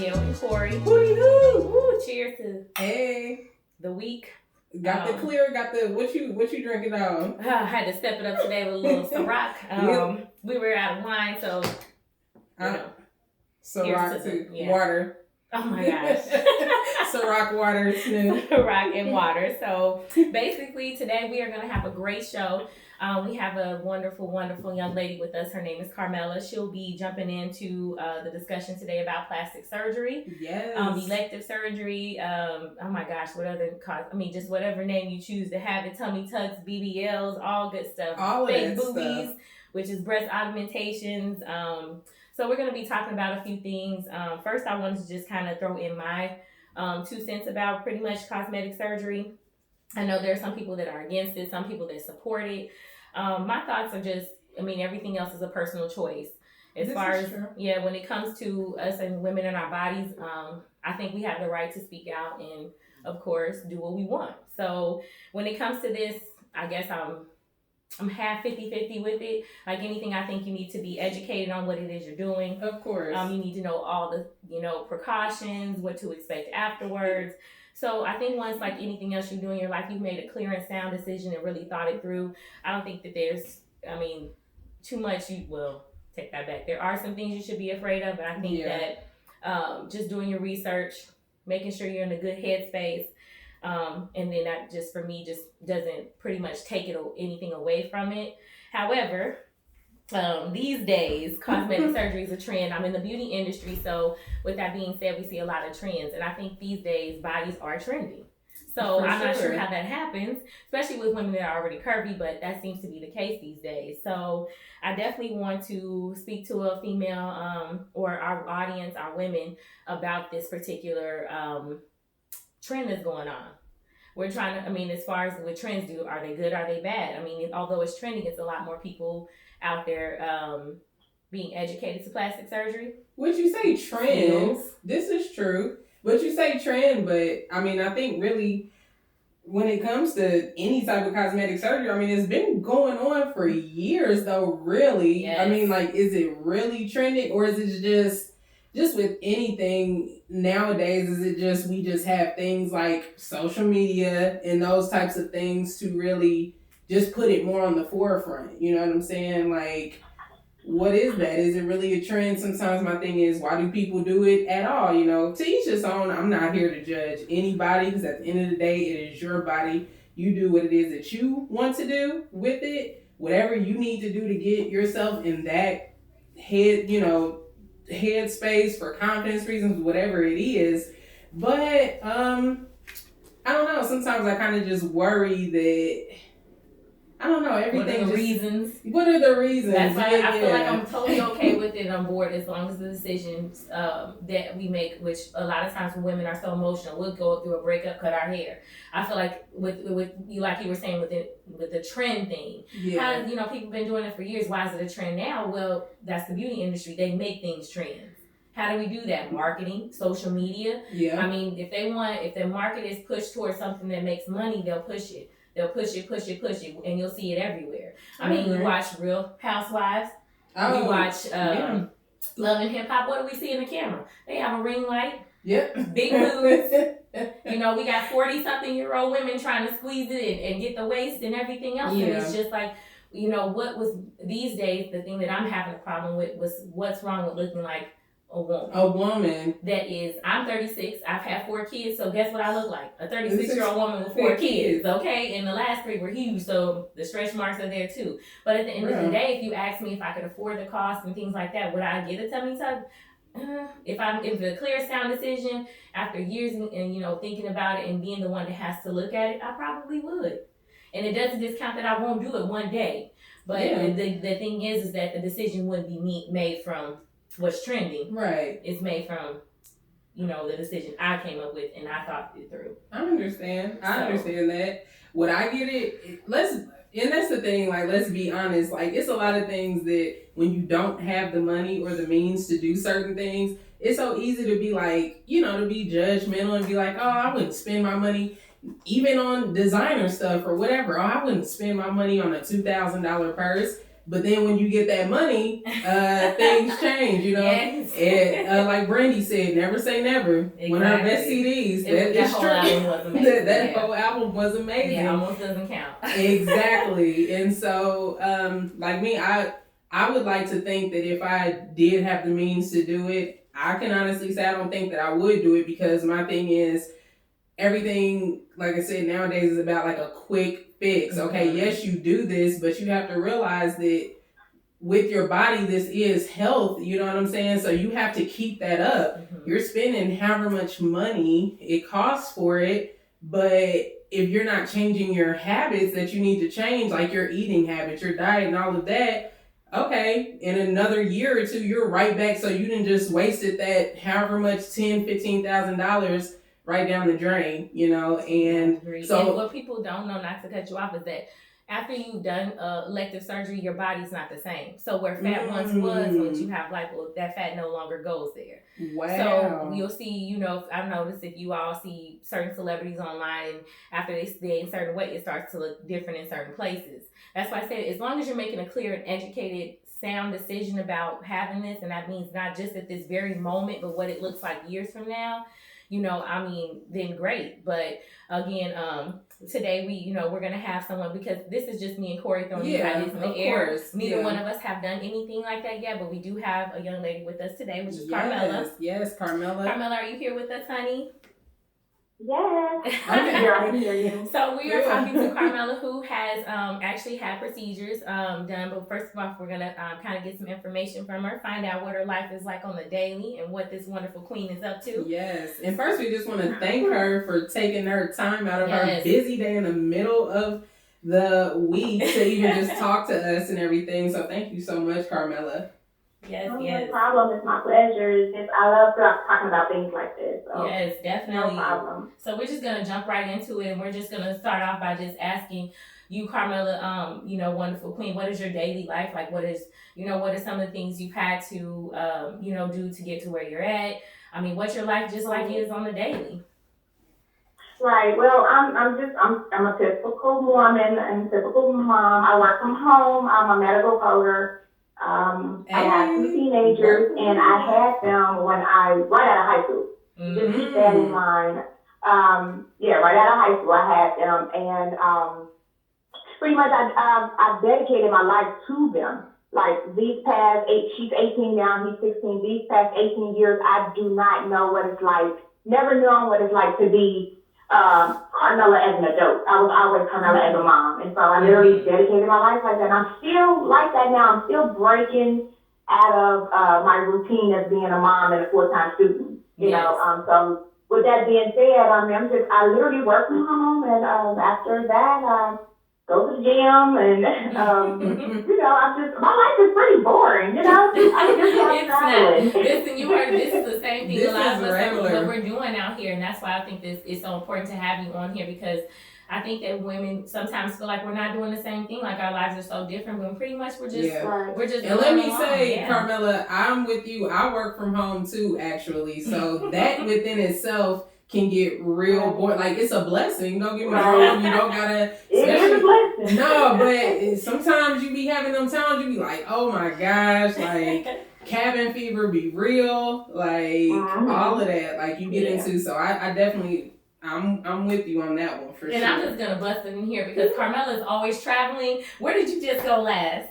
Donyel and Corey. Woo! Cheers to the week. Got the what you drinking on? I had to step it up today with a little Ciroc. We were out of wine, so Ciroc water. Oh my gosh. Ciroc water. Ciroc and water. So basically today we are going to have a great show. We have a wonderful, wonderful young lady with us. Her name is Carmella. She'll be jumping into the discussion today about plastic surgery. Yes. Elective surgery. Oh my gosh, what other just whatever name you choose to have it. Tummy tucks, BBLs, all good stuff. All fake of that boobies, stuff. which is breast augmentations. So we're going to be talking about a few things. First, I wanted to just kind of throw in my 2 cents about pretty much cosmetic surgery. I know there are some people that are against it, some people that support it. My thoughts are just, everything else is a personal choice. When it comes to us and women in our bodies, I think we have the right to speak out and, of course, do what we want. So when it comes to this, I guess I'm half 50-50 with it. Like anything, I think you need to be educated on what it is you're doing. Of course. You need to know all the, precautions, what to expect afterwards. So I think once, like anything else you do in your life, you've made a clear and sound decision and really thought it through. I don't think that there's, too much. Take that back. There are some things you should be afraid of, but I think that just doing your research, making sure you're in a good headspace, and then that just for me just doesn't pretty much take anything away from it. However, these days cosmetic surgery is a trend. I'm in the beauty industry, so with that being said, we see a lot of trends, and I think these days bodies are trending. So I'm not sure how that happens, especially with women that are already curvy, but that seems to be the case these days. So I definitely want to speak to a female or our audience, our women, about this particular trend that's going on. We're trying to, as far as what trends do, are they good, are they bad? Although it's trending, it's a lot more people out there being educated to plastic surgery. Would you say trends? This is true. But you say trend, but I think really when it comes to any type of cosmetic surgery, it's been going on for years though, really. Yes. Is it really trending, or is it just with anything nowadays, is it just we just have things like social media and those types of things to really just put it more on the forefront? You know what I'm saying? Like, what is that? Is it really a trend? Sometimes my thing is, why do people do it at all? To each his own. I'm not here to judge anybody, because at the end of the day, it is your body. You do what it is that you want to do with it. Whatever you need to do to get yourself in that head space for confidence reasons, whatever it is. But I don't know. Sometimes I kind of just worry that, I don't know, everything. What are the reasons? That's why I feel like I'm totally okay with it, on board, as long as the decisions that we make, which a lot of times when women are so emotional, we'll go through a breakup, cut our hair. I feel like with you, like you were saying, with the trend thing. Yeah. How, people been doing it for years. Why is it a trend now? Well, that's the beauty industry. They make things trends. How do we do that? Marketing, social media. Yeah. If their market is pushed towards something that makes money, they'll push it. They'll push it, and you'll see it everywhere. You watch Real Housewives. You watch Love and Hip Hop. What do we see in the camera? They have a ring light. Yep. Big boobs. We got 40-something-year-old women trying to squeeze it in and get the waist and everything else. Yeah. And it's just like, what was these days, the thing that I'm having a problem with was what's wrong with looking like a woman. A woman. That is, I'm 36. I've had 4 kids, so guess what I look like? A 36-year-old woman with 4 kids, okay? And the last 3 were huge, so the stretch marks are there too. But at the end of the day, if you ask me if I could afford the cost and things like that, would I get a tummy tuck? If a clear, sound decision after years and thinking about it and being the one that has to look at it, I probably would. And it doesn't discount that I won't do it one day. But the thing is that the decision wouldn't be made from what's trending. Right. It's made from, the decision I came up with and I thought it through. I understand that. Would I get it? And that's the thing, let's be honest, it's a lot of things that when you don't have the money or the means to do certain things, it's so easy to be to be judgmental and be like, oh, I wouldn't spend my money even on designer stuff or whatever. Oh, I wouldn't spend my money on a $2,000 purse. But then when you get that money, things change, you know. Yes. And like Brandy said, never say never. Exactly. One of her best CDs. That whole album was amazing. that whole album was amazing. Yeah, almost doesn't count. Exactly. And so, like me, I would like to think that if I did have the means to do it, I can honestly say I don't think that I would do it, because my thing is, everything, like I said, nowadays is about like a quick fix. Okay, yes, you do this, but you have to realize that with your body, this is health. You know what I'm saying? So you have to keep that up. You're spending however much money it costs for it, but if you're not changing your habits that you need to change, like your eating habits, your diet, and all of that, okay, in another year or two, you're right back. So you didn't just wasted that however much $10,000-$15,000 right down the drain, you know. And so, and what people don't know, not to cut you off, is that after you've done elective surgery, your body's not the same. So where fat once was, once you have lipo, that fat no longer goes there. Wow. So you'll see, you know, I've noticed if you all see certain celebrities online, and after they stay in certain weight, it starts to look different in certain places. That's why I said, as long as you're making a clear and educated, sound decision about having this, and that means not just at this very moment, but what it looks like years from now, you know, I mean, then great. But again, today we're gonna have someone, because this is just me and Corey throwing these ideas in the air. Neither one of us have done anything like that yet, but we do have a young lady with us today, which is Carmella. Yes, Carmella. Carmella, are you here with us, honey? Yes. I hear you. So we are talking to Carmella, who has actually had procedures done. But first of all, we're going to kind of get some information from her, find out what her life is like on the daily and what this wonderful queen is up to. Yes. And first, we just want to thank her for taking her time out of her busy day in the middle of the week to even just talk to us and everything. So thank you so much, Carmella. Yes, No problem. It's my pleasure. It's just, I love talking about things like this. So. Yes, definitely. No problem. So we're just gonna jump right into it, and we're just gonna start off by just asking you, Carmella, wonderful queen, what is your daily life like? What are some of the things you've had to, do to get to where you're at? I mean, what's your life just like is on the daily? Right. Well, I'm a typical woman and typical mom. I work from home. I'm a medical coder. I have two teenagers, and I had them right out of high school. Just keep that in mind. Right out of high school, I had them, and pretty much I dedicated my life to them. Like she's 18 now, he's 16. These past 18 years, I do not know what it's like. Never known what it's like to be Carmella as an adult. I was always Carmella as a mom. And so I literally dedicated my life like that. And I'm still like that now. I'm still breaking out of my routine as being a mom and a full-time student. You know, so with that being said, I literally work from home, and after that, go to the gym, and my life is pretty boring, you know. I just traveling. Listen, you heard this is the same thing a lot of us what we're doing out here, and that's why I think this is so important to have you on here, because I think that women sometimes feel like we're not doing the same thing, like our lives are so different, when pretty much we're just And let me say, Carmella, I'm with you. I work from home too, actually, so that within itself can get real boring. Like, it's a blessing. Don't get me wrong. You don't gotta. It is a blessing. No, but sometimes you be having them times. You be like, oh my gosh, like cabin fever be real, like all of that. Like you get into. So I definitely. I'm with you on that one for sure. And I'm just gonna bust it in here because Carmella is always traveling. Where did you just go last?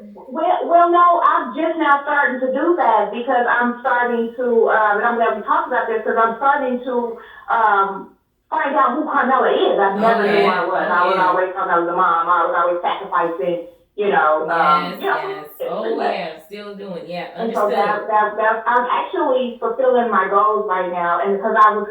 Well, no, I'm just now starting to do that because I'm starting to, and I'm glad we talked about this because I'm starting to find out who Carmella is. I've never knew who I was. I was always Carmella the mom. I was always sacrificing, still doing, And so I'm actually fulfilling my goals right now, and because I was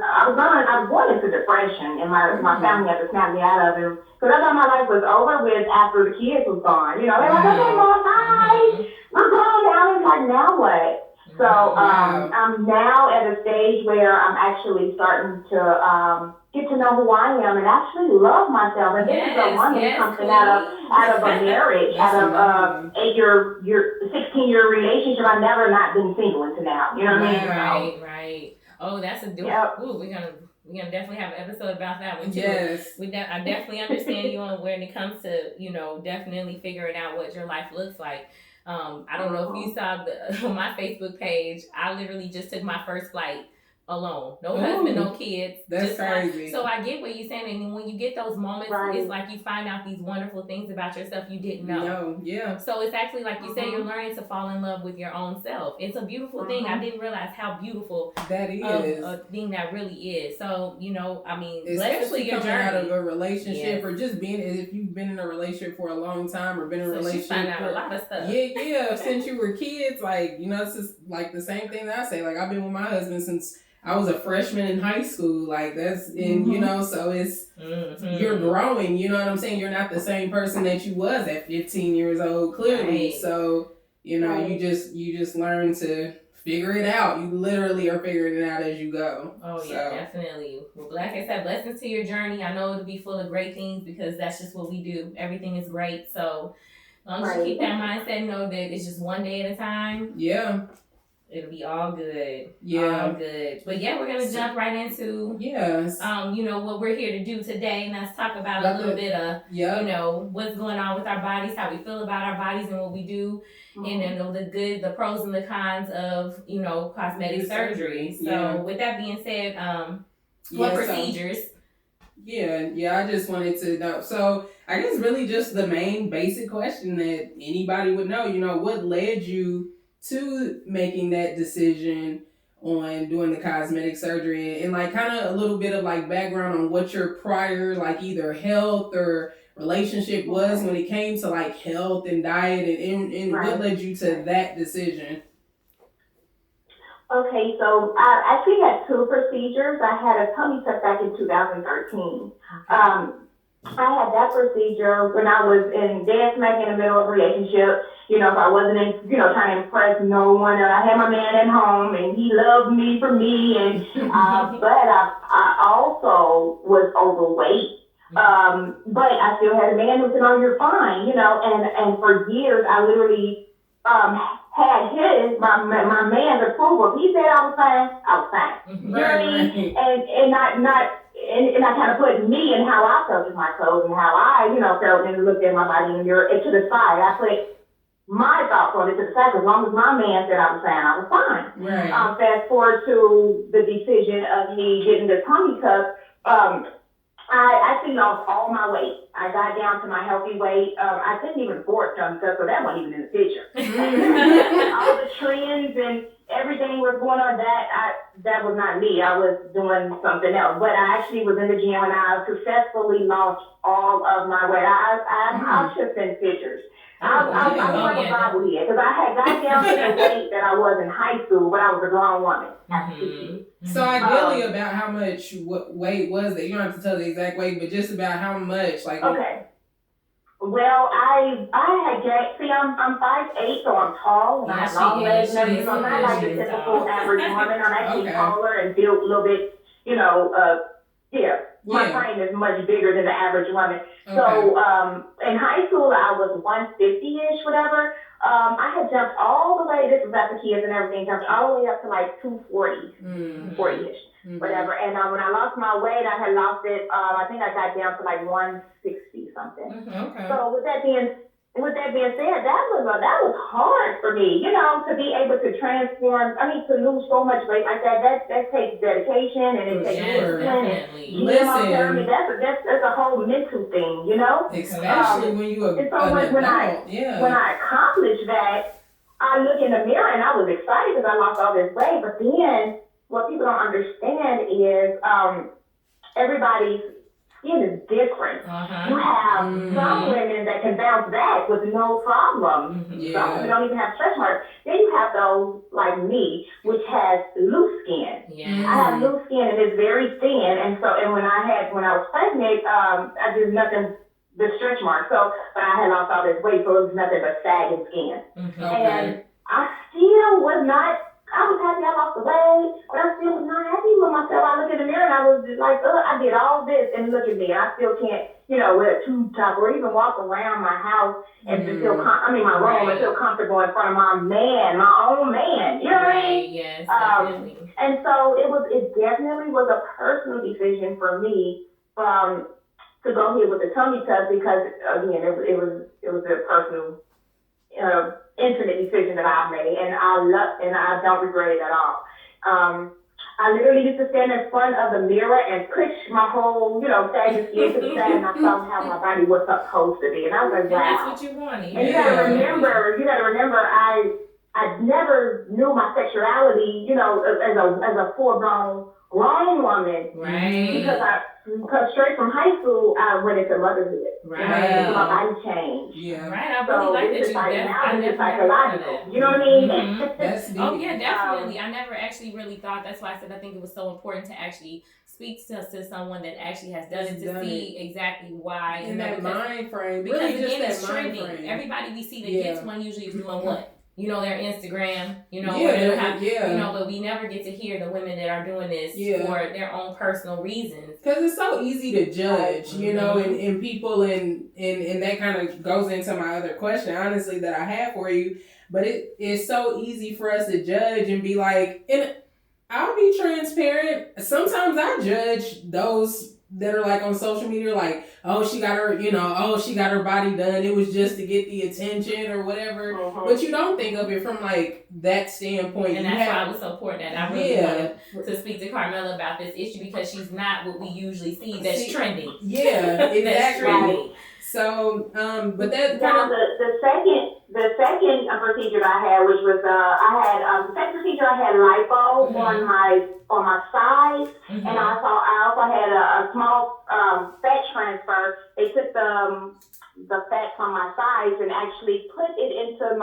going into depression, and my family had to snap me out of it. Because I thought my life was over with after the kids was gone. You know, they're like, okay, Mom, bye. We're grown now. It's like, now what? So I'm now at a stage where I'm actually starting to get to know who I am and actually love myself. And this is a woman something out of a marriage, out of a 16-year relationship. I've never not been single until now. You know what I mean? Right. Oh, that's a dope. Ooh, we're gonna We're gonna definitely have an episode about that one too. Yes. I definitely understand you on when it comes to, definitely figuring out what your life looks like. I don't know if you saw on my Facebook page, I literally just took my first flight alone. No husband, no kids. That's crazy. So I get what you're saying. And when you get those moments, it's like you find out these wonderful things about yourself you didn't know. No, yeah. So it's actually, like you said, you're learning to fall in love with your own self. It's a beautiful thing. I didn't realize how beautiful that is. A thing that really is. So, especially your coming journey. out of a relationship or just being, if you've been in a relationship for a long time or been in a relationship find out a lot of stuff. Yeah, since you were kids, like, it's just like the same thing that I say. Like, I've been with my husband since I was a freshman in high school. Like, that's, and so it's, you're growing, you know what I'm saying? You're not the same person that you was at 15 years old, clearly. Right. So, you just learn to figure it out. You literally are figuring it out as you go. Oh, yeah, definitely. Well, like I said, blessings to your journey. I know it'll be full of great things because that's just what we do. Everything is great. So, as long as you keep that mindset, know that it's just one day at a time. Yeah. It'll be all good. Yeah. All good. But yeah, we're going to jump right into, what we're here to do today. And let's talk about a little bit of, what's going on with our bodies, how we feel about our bodies and what we do. And then the pros and the cons of, cosmetic surgery. So with that being said, what procedures? I just wanted to know. So I guess really just the main basic question that anybody would know, what led you to making that decision on doing the cosmetic surgery, and like kind of a little bit of like background on what your prior like either health or relationship was when it came to like health and diet, and what led you to that decision? Okay, so I actually had two procedures. I had a tummy tuck back in 2013. I had that procedure when I was dead smack in the middle of a relationship. If I wasn't, trying to impress no one. I had my man at home, and he loved me for me. And but I also was overweight. But I still had a man who said, "Oh, you're fine," And for years, I literally had my man's approval. If he said I was fine, I was fine. You know what I mean? And I kind of put me and how I felt in my clothes and how I, felt and looked at my body in the mirror to the side. I put my thoughts on it to the side. As long as my man said I was fine, I was fine. Right. Fast forward to the decision of me getting the tummy tuck. I actually lost all my weight. I got down to my healthy weight. I couldn't even afford tummy tuck, so that wasn't even in the picture. All the trends and everything was going on, that was not me. I was doing something else. But I actually was in the gym and I successfully lost all of my weight. I'll just send pictures. I'm like a bobblehead because I had got down to the weight that I was in high school, but I was a grown woman. So ideally, about how much weight was that? You don't have to tell the exact weight, but just about how much, like. Okay. Well, I had gained. See, I'm 5'8", so I'm tall and I have long legs and everything. So I'm not like the typical average woman. I'm actually taller and built a little bit. My frame is much bigger than the average woman. Okay. So in high school, I was 150-ish, whatever. I had jumped all the way, this was after kids and everything, jumped all the way up to like 240, 240-ish, whatever. And when I lost my weight, I had lost it, I think I got down to like 160 something. Okay. So with that being said, that was hard for me, to be able to transform, to lose so much weight like that takes dedication and it takes discipline. Listen. That's a whole mental thing, Especially when you are an adult. When I accomplished that, I look in the mirror and I was excited because I lost all this weight, but then what people don't understand is everybody's skin is different. You have some women that can bounce back with no problem. Some women don't even have stretch marks. Then you have those like me, which has loose skin. I have loose skin and it's very thin. And when I was pregnant, I did nothing but stretch marks. So, but I had lost all this weight, so it was nothing but sagging skin. And I still was not. I was happy I lost the weight, but I still was not happy with myself. I looked in the mirror and I was just like, I did all this and look at me. I still can't, wear a tube top or even walk around my house and just feel, my room and feel comfortable in front of my own man. You know what I mean? Yes, definitely. And so it definitely was a personal decision for me, to go ahead with the tummy tuck because again, it was a personal, intimate decision that I made, and I don't regret it at all. I literally used to stand in front of the mirror and push my whole, saggy skin to the side, and I saw how my body was supposed to be, and I was like, wow. And that's what you wanted. And you gotta remember, I never knew my sexuality, as a full-blown grown woman, right? Because straight from high school, I went into motherhood. Right. So my body changed. Yeah. Right. I really like that you. I never psychological. You know what I mean? Mm-hmm. That's deep. Oh yeah, definitely. I never actually really thought. That's why I said I think it was so important to actually speak to someone that actually has done it to see exactly why. In that mind frame. Because really again, just it's that mind trending. frame. Everybody we see that gets one usually is doing what? Their Instagram, but we never get to hear the women that are doing this for their own personal reasons. Because it's so easy to judge, and people, and that kind of goes into my other question, honestly, that I have for you. But it's so easy for us to judge and be like, and I'll be transparent. Sometimes I judge those that are like on social media, like, oh, she got her body done. It was just to get the attention or whatever. Uh-huh. But you don't think of it from like that standpoint. And that's why I was so important that I really wanted to speak to Carmella about this issue because she's not what we usually see that's trending. Yeah, exactly. So, but that kind of the second procedure that I had, which was the second procedure I had lipo on my side, and I also had a small fat transfer. They took the fat from my sides and actually put it into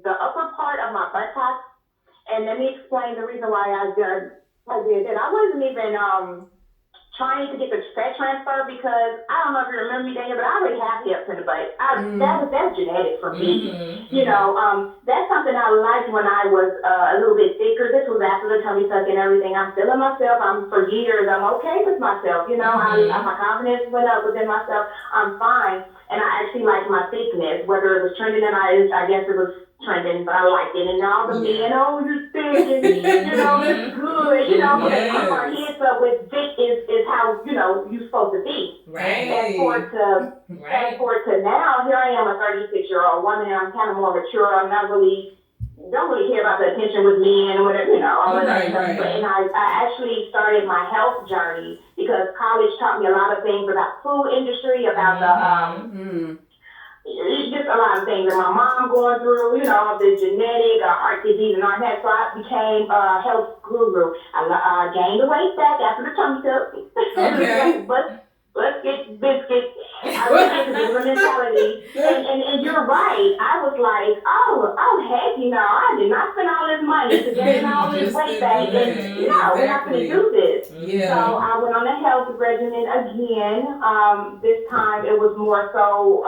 the upper part of my buttocks. And let me explain the reason why I did that. I wasn't even trying to get the fat transfer because I don't know if you remember me, Daniel, but I already have hips in the butt. That's genetic for me. That's something I liked when I was a little bit thicker. This was after the tummy tuck and everything. I'm feeling myself. For years, I'm okay with myself. My confidence went up within myself. I'm fine. And I actually like my thickness, whether it was trending or not. I guess it was trending, but I liked it. And all the men, you're thick, and it's good. Because our heads up with thick is how you're supposed to be. Right. Fast forward to now, here I am, a 36-year-old woman, and I'm kind of more mature. I'm not don't really care about the attention with men or whatever, all of that stuff. Right. And I actually started my health journey because college taught me a lot of things about food industry, about just a lot of things. And my mom going through, the genetic, heart disease and all that. So I became a health guru. I gained the weight back after the tummy tuck. Okay. Let's get biscuits. I was into the mentality. And you're right. I was like, oh, heck, I did not spend all this money to gain all this weight back. And, we're not going to do this. Yeah. So I went on a health regimen again. This time it was more so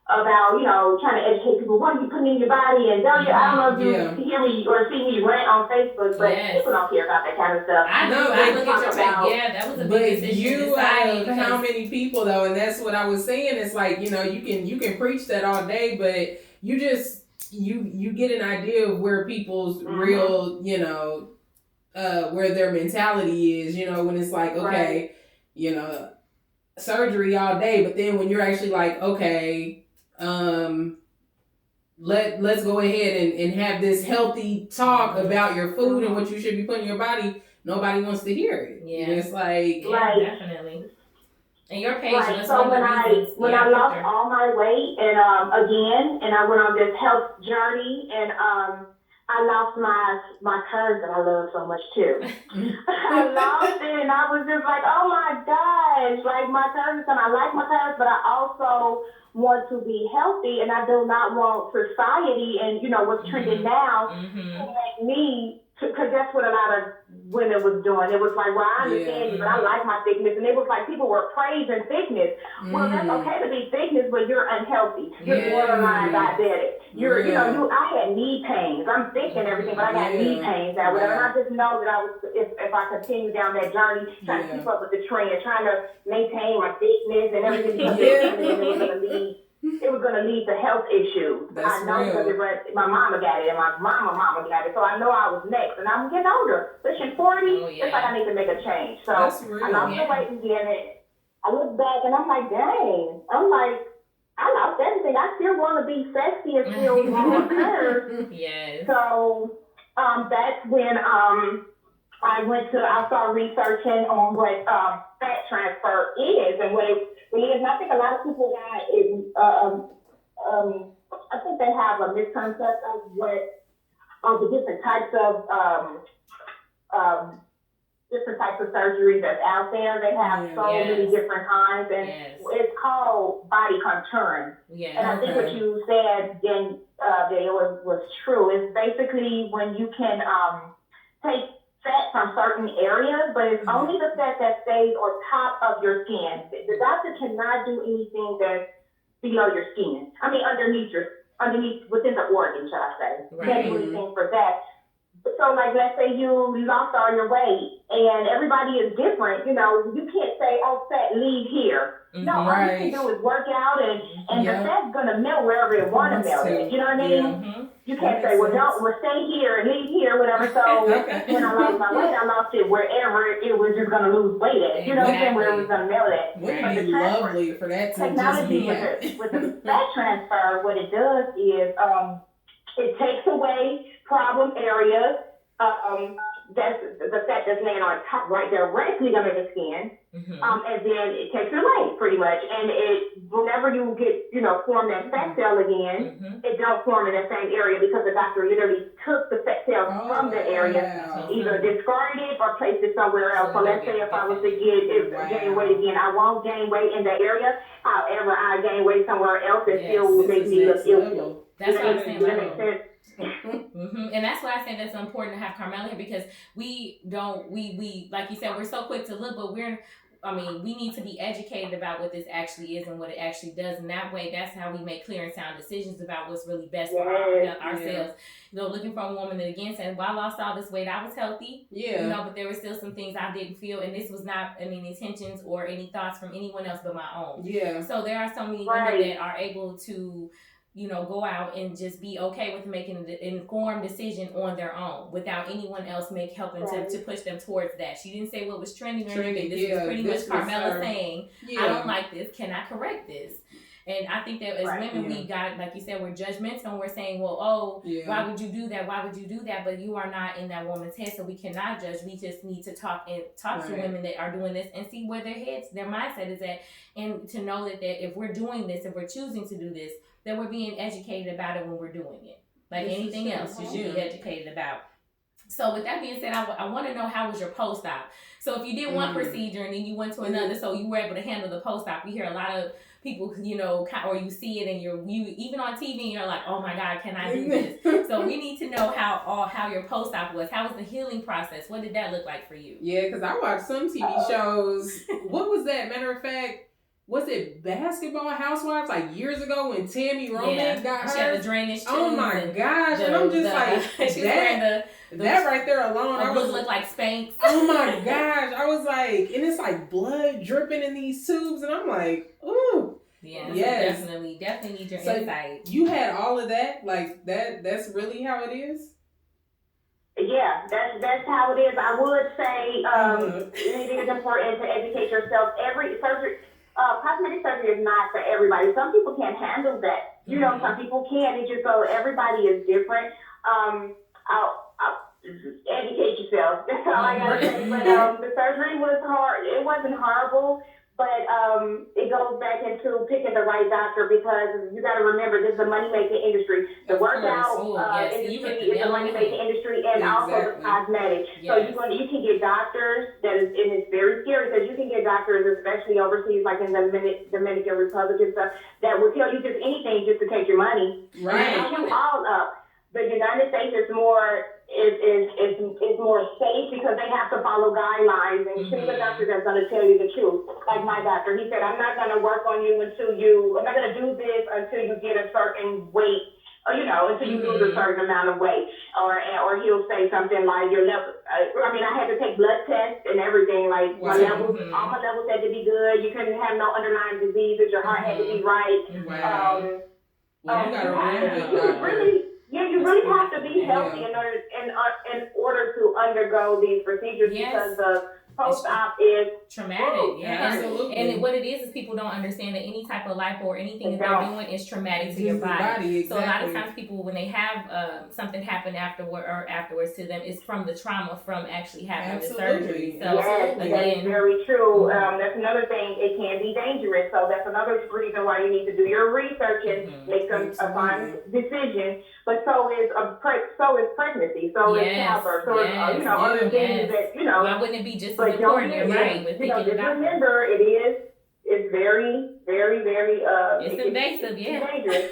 about, trying to educate people. What are you putting in your body? And I don't know if you hear me or see me rant on Facebook, but people don't care about that kind of stuff. I know. I look at your face. That was a big decision. How many people though? And that's what I was saying. It's like, you can preach that all day, but you just, you get an idea of where people's real, where their mentality is, when it's like, okay, surgery all day, but then when you're actually like, okay, let's go ahead and have this healthy talk about your food and what you should be putting in your body, nobody wants to hear it. Yeah. And it's like, definitely. And your patience. Right. So when I lost all my weight and I went on this health journey and I lost my curves that I love so much too. I lost it and I was just like, oh my gosh, like my curves, and I like my curves, but I also want to be healthy and I do not want society and what's trending now to make me, because that's what a lot of women was doing. It was like, well, I understand you, but I like my thickness. And it was like people were praising thickness. Well, that's okay to be thickness, but you're unhealthy. You're borderline diabetic. I had knee pains. I'm thick and everything, but I got knee pains now. And I just know that if I continue down that journey, trying to keep up with the trend, trying to maintain my thickness and everything, it was going to lead to health issues. I know because my mama got it and my mama got it. So I know I was next. And I'm getting older. Pushing 40, it's like I need to make a change. So I lost the weight again. I look back and I'm like, dang. I'm like, I lost everything. I still want to be sexy and still want to curve. Yes. So that's when I started researching on what fat transfer is and what it is. And I think a lot of people I think they have a misconception of the different types of surgeries that's out there. They have so many different kinds, and it's called body contouring. Yes. And I think what you said then that it was true. Is basically when you can take fat from certain areas, but it's only the fat that stays on top of your skin. The doctor cannot do anything that's below your skin. I mean, underneath within the organ, shall I say. Right. Can't do anything for that. So, like, let's say you lost all your weight, and everybody is different. You can't say, "Oh, fat, leave here." No, all you can do is work out, and the fat's gonna melt wherever it want to melt. You know what I mean? Mm-hmm. You can't say, "Well, stay here and leave here," whatever. So when I lost my weight, I lost it wherever it was just gonna lose weight at. You know what I'm saying? Where it was gonna melt at. Wouldn't it be lovely for that to just be with the fat transfer? What it does is it takes away problem areas. That's the fat that's laying on top right directly under the skin. And then it takes it away pretty much. And whenever you get, form that fat cell again, it don't form in the same area because the doctor literally took the fat cells from the area, either discarded it or placed it somewhere else. So let's say if I was to gain weight again, I won't gain weight in that area. However, I gain weight somewhere else that still will make me look ill. That's what I'm saying. Does that make sense? And that's why I say that's important to have Carmella here, because we like you said, we're so quick to look, but we need to be educated about what this actually is and what it actually does. And that way, that's how we make clear and sound decisions about what's really best for ourselves. Looking for a woman that again said, well, I lost all this weight, I was healthy. But there were still some things I didn't feel, and this was not any intentions or any thoughts from anyone else but my own. So there are so many women that are able to go out and just be okay with making an informed decision on their own without anyone else helping to push them towards that. She didn't say what was trending or anything. This was pretty much Carmella saying, I don't like this. Can I correct this? And I think that as women, we got, like you said, we're judgmental and we're saying, well, why would you do that? Why would you do that? But you are not in that woman's head, so we cannot judge. We just need to talk to women that are doing this and see where their mindset is at, and to know that if we're doing this, if we're choosing to do this, that we're being educated about it when we're doing it. Like anything else, you should be educated about. So with that being said, I want to know, how was your post-op? So if you did one procedure and then you went to another, so you were able to handle the post-op. You hear a lot of people, or you see it and you even on TV and you're like, oh my God, can I do this? So we need to know how your post-op was. How was the healing process? What did that look like for you? Yeah, because I watched some TV shows. What was that? Matter of fact, was it Basketball Housewives like years ago when Tammy Roman got hurt? She had the drainage tubes. Oh my gosh! And I'm just that right there alone, I was look like Spanx. Oh my gosh! I was like, and it's like blood dripping in these tubes, and I'm like, ooh. Yeah, yes. Definitely need your insight. You had all of that, like that. That's really how it is. Yeah, that's how it is. I would say it is important to educate yourself. Every surgery. Cosmetic surgery is not for everybody. Some people can't handle that. Some people can. It just so everybody is different. I'll educate yourself. That's all I gotta say. But the surgery was hard. It wasn't horrible, but it goes back into picking the right doctor, because you got to remember, this is a money-making industry. The workout industry is a money-making industry, and also the cosmetic. So you can get doctors and it's very scary, because you can get doctors, especially overseas, like in the Dominican Republic and stuff, that will tell you just anything just to take your money. Right. And you all up. The United States is more is more safe because they have to follow guidelines and choose a doctor that's going to tell you the truth. Like my doctor, he said, I'm not going to work on you I'm not going to do this until you get a certain weight, or, until you lose a certain amount of weight. Or he'll say something like your level. I had to take blood tests and everything. Like my levels, all my levels had to be good. You couldn't have no underlying diseases. Your heart had to be right. Wow. Well, you got a really good doctor. You really have to be healthy in order to undergo these procedures because the post-op is traumatic. Absolutely. And what it is people don't understand that any type of lipo or anything that they're doing is traumatic to your body. Exactly. So a lot of times people, when they have something happen afterwards to them, it's from the trauma from actually having the surgery. So yes, that's very true. That's another thing. It can be dangerous. So that's another reason why you need to do your research and make a fine decision. But so is pregnancy. So is childbirth. So is other things that Why wouldn't it be just as important? You're right. With just remember, it's very, very, very it's invasive. dangerous.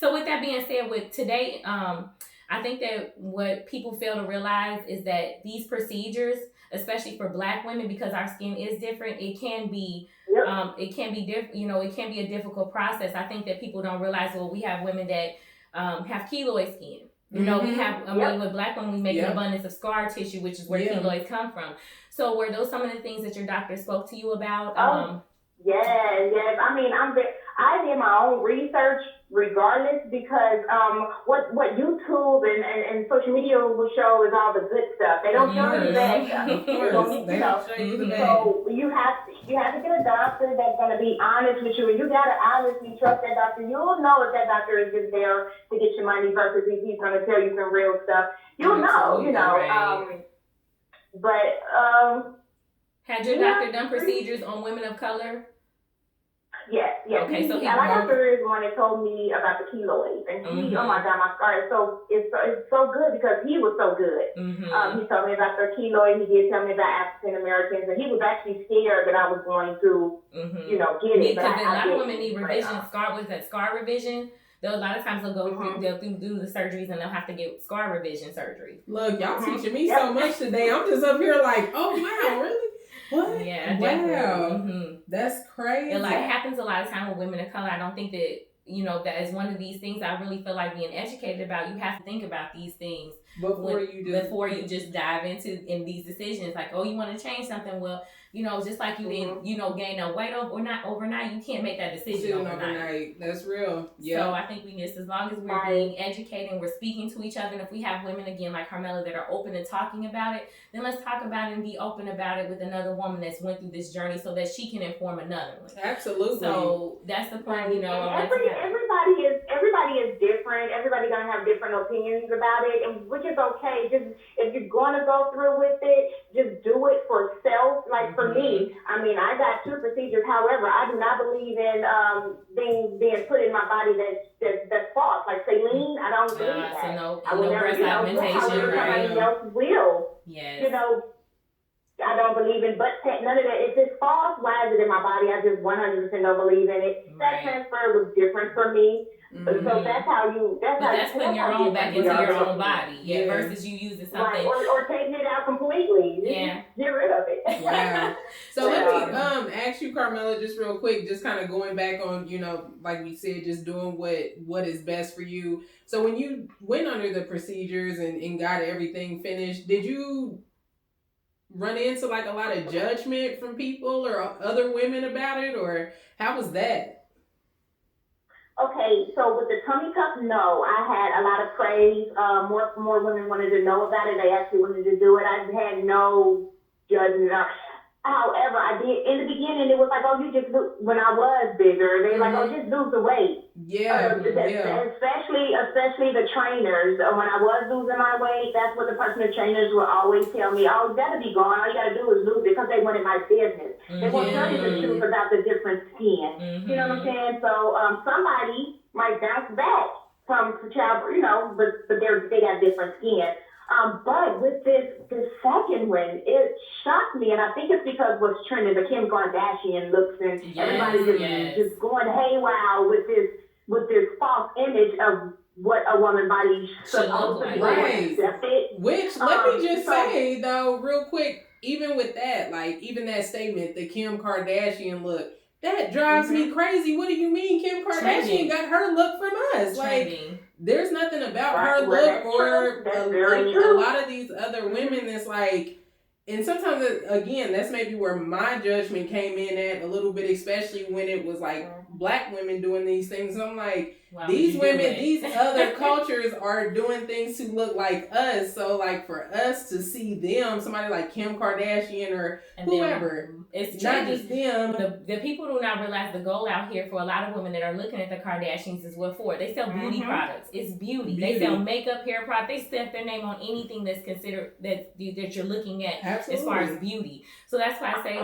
So with that being said, with today, I think that what people fail to realize is that these procedures, especially for Black women, because our skin is different, it can be it can be a difficult process. I think that people don't realize, well, we have women that have keloid skin. We have, with Black women, we make an abundance of scar tissue, which is where keloids come from. So were those some of the things that your doctor spoke to you about? Yes. I did my own research regardless because what YouTube and social media will show is all the good stuff. They don't show you the bad stuff. So you have to get a doctor that's going to be honest with you, and you got to honestly trust that doctor. You'll know if that doctor is just there to get your money versus if he's going to tell you some real stuff. You'll know. Right. But had your doctor done procedures on women of color? Yes. Okay, so my doctor is the one that told me about the keloids, and oh my God, my scar is it's so good because he was so good. He told me about the keloids. He did tell me about African Americans, and he was actually scared that I was going to, get it. Because a lot of women need revision. Scar revision? A lot of times they'll go through, they'll do the surgeries, and they'll have to get scar revision surgery. Look, y'all teaching me so much today. I'm just up here like, oh wow, really? What? Yeah, wow. That's crazy. It happens a lot of time with women of color. I don't think that, that is one of these things I really feel like being educated about. You have to think about these things before you just dive in these decisions. Like, oh, you want to change something? Well, just like you didn't, gain a weight or not overnight, you can't make that decision overnight. That's real. Yeah. So I think we just, as long as we're being educated and we're speaking to each other, and if we have women again like Carmella that are open to talking about it, then let's talk about it and be open about it with another woman that's went through this journey so that she can inform another one. Absolutely. So that's the point. Everybody is different. Everybody's gonna have different opinions about it, and which is okay. Just if you're gonna go through with it, just do it for self. Like for me, I got 2 procedures. However, I do not believe in things being put in my body that's false. Like saline, I don't believe that. So no breast augmentation, somebody else will. Yes. I don't believe in butt tech, none of that. If it's false, why is it in my body? I just 100% don't believe in it. That transfer was different for me. So that's putting your own back into your own body, versus you using something or taking it out completely. Get rid of it. Wow. So let me ask you, Carmella, just real quick, just kind of going back on, like we said, just doing what is best for you. So when you went under the procedures and got everything finished, did you run into a lot of judgment from people or other women about it, or how was that? Okay, so with the tummy tuck, no. I had a lot of praise. More women wanted to know about it. They actually wanted to do it. I had no judgment. However, I did in the beginning. It was like, oh, you just lose. When I was bigger, they were like, oh, just lose the weight. Especially the trainers. When I was losing my weight, that's what the personal trainers would always tell me. Oh, you gotta be gone. All you gotta do is lose it because they wanted my business. They won't tell you the truth about the different skin. You know what I'm saying? So somebody might bounce back from child, but they got different skin. But with this second one, it shocked me, and I think it's because what's trending, the Kim Kardashian looks, and everybody's just going haywire with this false image of what a woman body supposed to be right. accepted. Which let me just say though, real quick, even with that, like even that statement, the Kim Kardashian look, that drives me crazy. What do you mean Kim Kardashian got her look from us? Like there's nothing about her look or a lot of these other women that's like, and sometimes again, that's maybe where my judgment came in at a little bit, especially when it was like black women doing these things. I'm like, these women, these other cultures are doing things to look like us. So like for us to see them, somebody like Kim Kardashian or whoever, it's not just them. The people do not realize the goal out here for a lot of women that are looking at the Kardashians is what for. They sell beauty products. It's beauty. They sell makeup, hair products. They stamp their name on anything that's considered that you're looking at as far as beauty. So that's why I say,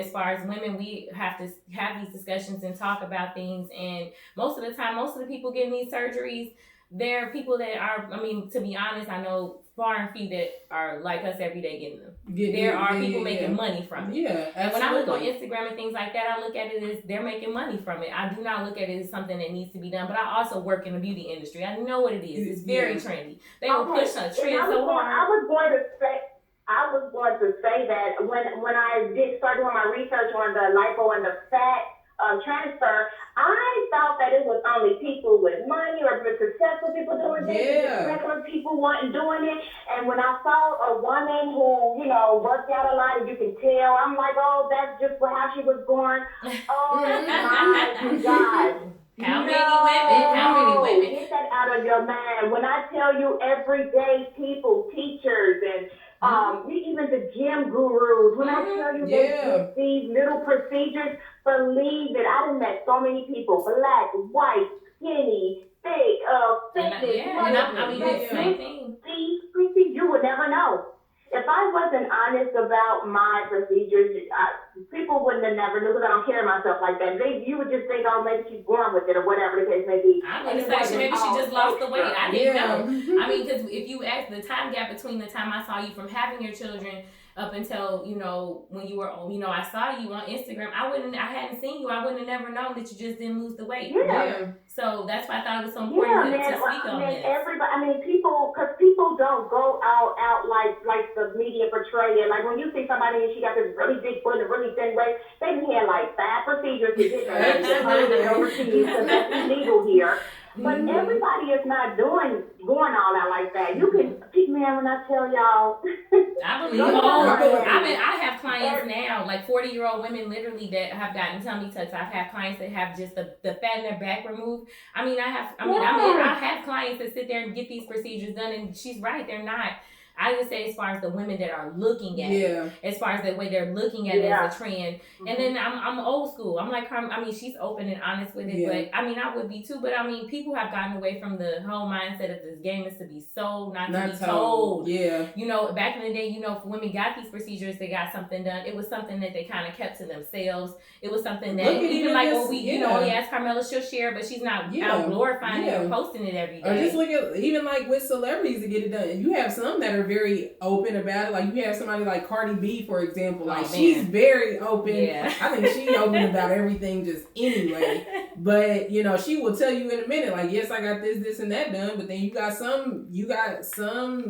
as far as women, we have to have these discussions and talk about things. And most of the time, most of the people getting these surgeries, they're people that are, to be honest, I know far and few that are like us every day getting them. There are people making money from it. Yeah, absolutely. And when I look on Instagram and things like that, I look at it as they're making money from it. I do not look at it as something that needs to be done. But I also work in the beauty industry. I know what it is. It's very trendy. They will push a trend so hard. I was going to say that when I did start doing my research on the lipo and the fat transfer, I thought that it was only people with money or successful people doing things, regular people doing it. And when I saw a woman who, worked out a lot and you can tell, I'm like, oh, that's just how she was born. Oh my God. How many women? Get that out of your mind. When I tell you everyday people, teachers, and even the gym gurus, when I tell you they do these little procedures, believe it. I done met so many people, black, white, skinny, thick, fitness. You would never know. If I wasn't honest about my procedures, people wouldn't have never knew, because I don't carry myself like that. You would just think, oh, maybe she's born with it or whatever the case may be. I would say maybe she just lost the weight. I didn't know. Because if you ask the time gap between the time I saw you from having your children up until, when you were, I saw you on Instagram, I hadn't seen you. I wouldn't have never known that you just didn't lose the weight. Yeah. So that's why I thought it was so important to speak on this. People don't go out like the media portray it. Like when you see somebody and she got this really big foot and really thin waist, they had like 5 procedures to get her overseas, because that's illegal here. But everybody is not going all out like that. You can, man, when I tell y'all. I believe I have clients now, like 40-year-old women literally that have gotten tummy tucks. I've had clients that have just the fat in their back removed. I have clients that sit there and get these procedures done, and she's right, they're not. I just say as far as the women that are looking at it, as far as the way they're looking at it as a trend. And then I'm old school. I'm like, she's open and honest with it, but I would be too. But people have gotten away from the whole mindset of this game is to be sold, not to be told. Yeah. Back in the day, if women got these procedures, they got something done. It was something that they kind of kept to themselves. It was something that even like when we, ask Carmella, she'll share, but she's not out glorifying it or posting it every day. Or just look at even like with celebrities to get it done. You have some that are very open about it. Like you have somebody like Cardi B, for example. Like she's very open. Yeah. I think she's open about everything just anyway. But she will tell you in a minute, like, yes, I got this and that done. But then you got some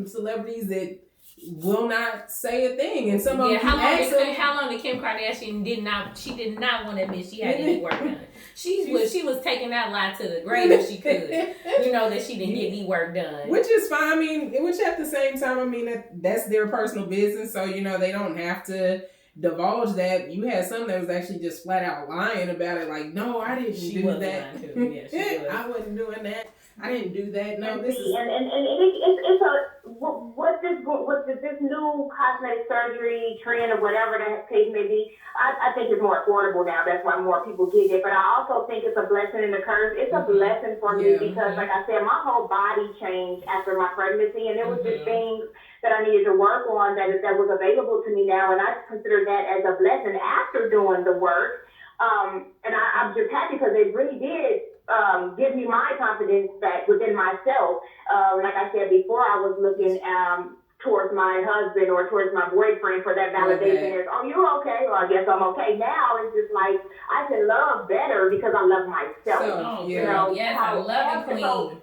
celebrities that will not say a thing, and some of them. How long did Kim Kardashian did not want to admit she had any work done? She was taking that lie to the grave if she could. That she didn't get any work done, which is fine. Which at the same time, that's their personal business, so they don't have to divulge that. You had some that was actually just flat out lying about it, like, no, I didn't do that. I wasn't doing that. I didn't do that. No, this is what's this new cosmetic surgery trend or whatever the case may be. I think it's more affordable now. That's why more people get it. But I also think it's a blessing in the curse. It's a blessing for me because, like I said, my whole body changed after my pregnancy, and there was just things that I needed to work on that was available to me now, and I consider that as a blessing after doing the work. And I'm just happy because it really did give me my confidence back within myself. Like I said before, I was looking towards my husband or towards my boyfriend for that validation. As, oh, you're okay? Well, I guess I'm okay. Now it's just like I can love better because I love myself. I love you, queen.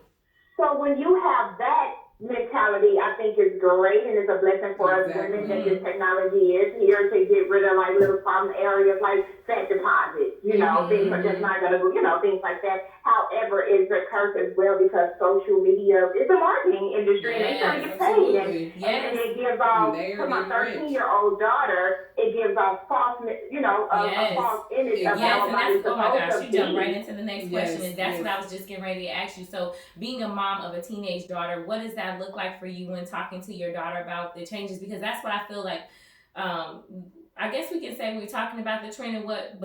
So when you have that mentality, I think is great, and it's a blessing for us women that this technology is here to get rid of like little problem areas like fat deposits, things like that's not gonna go, things like that. However, it's a curse as well because social media is a marketing industry and they try to get paid, and it gives off to my 13-year-old daughter, it gives off false, a false image of how a body's supposed to be. Oh my gosh, you jumped right into the next question, and that's what I was just getting ready to ask you. So, being a mom of a teenage daughter, what does that look like for you when talking to your daughter about the changes? Because that's what I feel like. I guess we can say we're talking about the trend and what